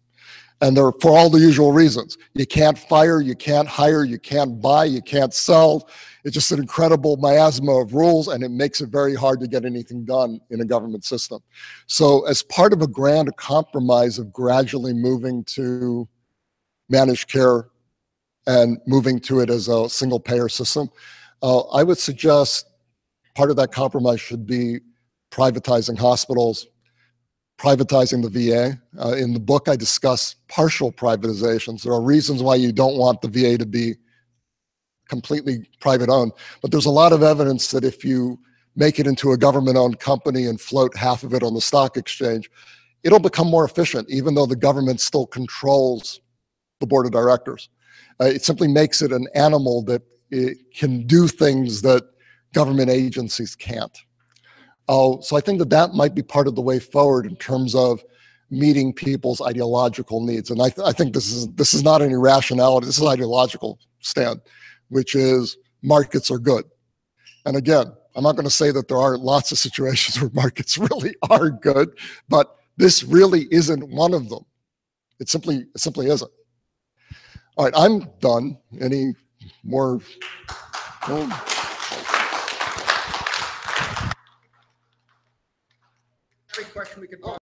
And they're for all the usual reasons. You can't fire, you can't hire, you can't buy, you can't sell. It's just an incredible miasma of rules, and it makes it very hard to get anything done in a government system. So as part of a grand compromise of gradually moving to managed care and moving to it as a single payer system, I would suggest part of that compromise should be privatizing hospitals, privatizing the VA. In the book, I discuss partial privatizations. There are reasons why you don't want the VA to be completely private owned, but there's a lot of evidence that if you make it into a government owned company and float half of it on the stock exchange, it'll become more efficient, even though the government still controls the board of directors. It simply makes it an animal that it can do things that government agencies can't. So I think that might be part of the way forward in terms of meeting people's ideological needs. And I think this is not any rationality. This is an ideological stand, which is markets are good. And again, I'm not going to say that there aren't lots of situations where markets really are good, but this really isn't one of them. It simply isn't. All right, I'm done. Any more? Every question we could possibly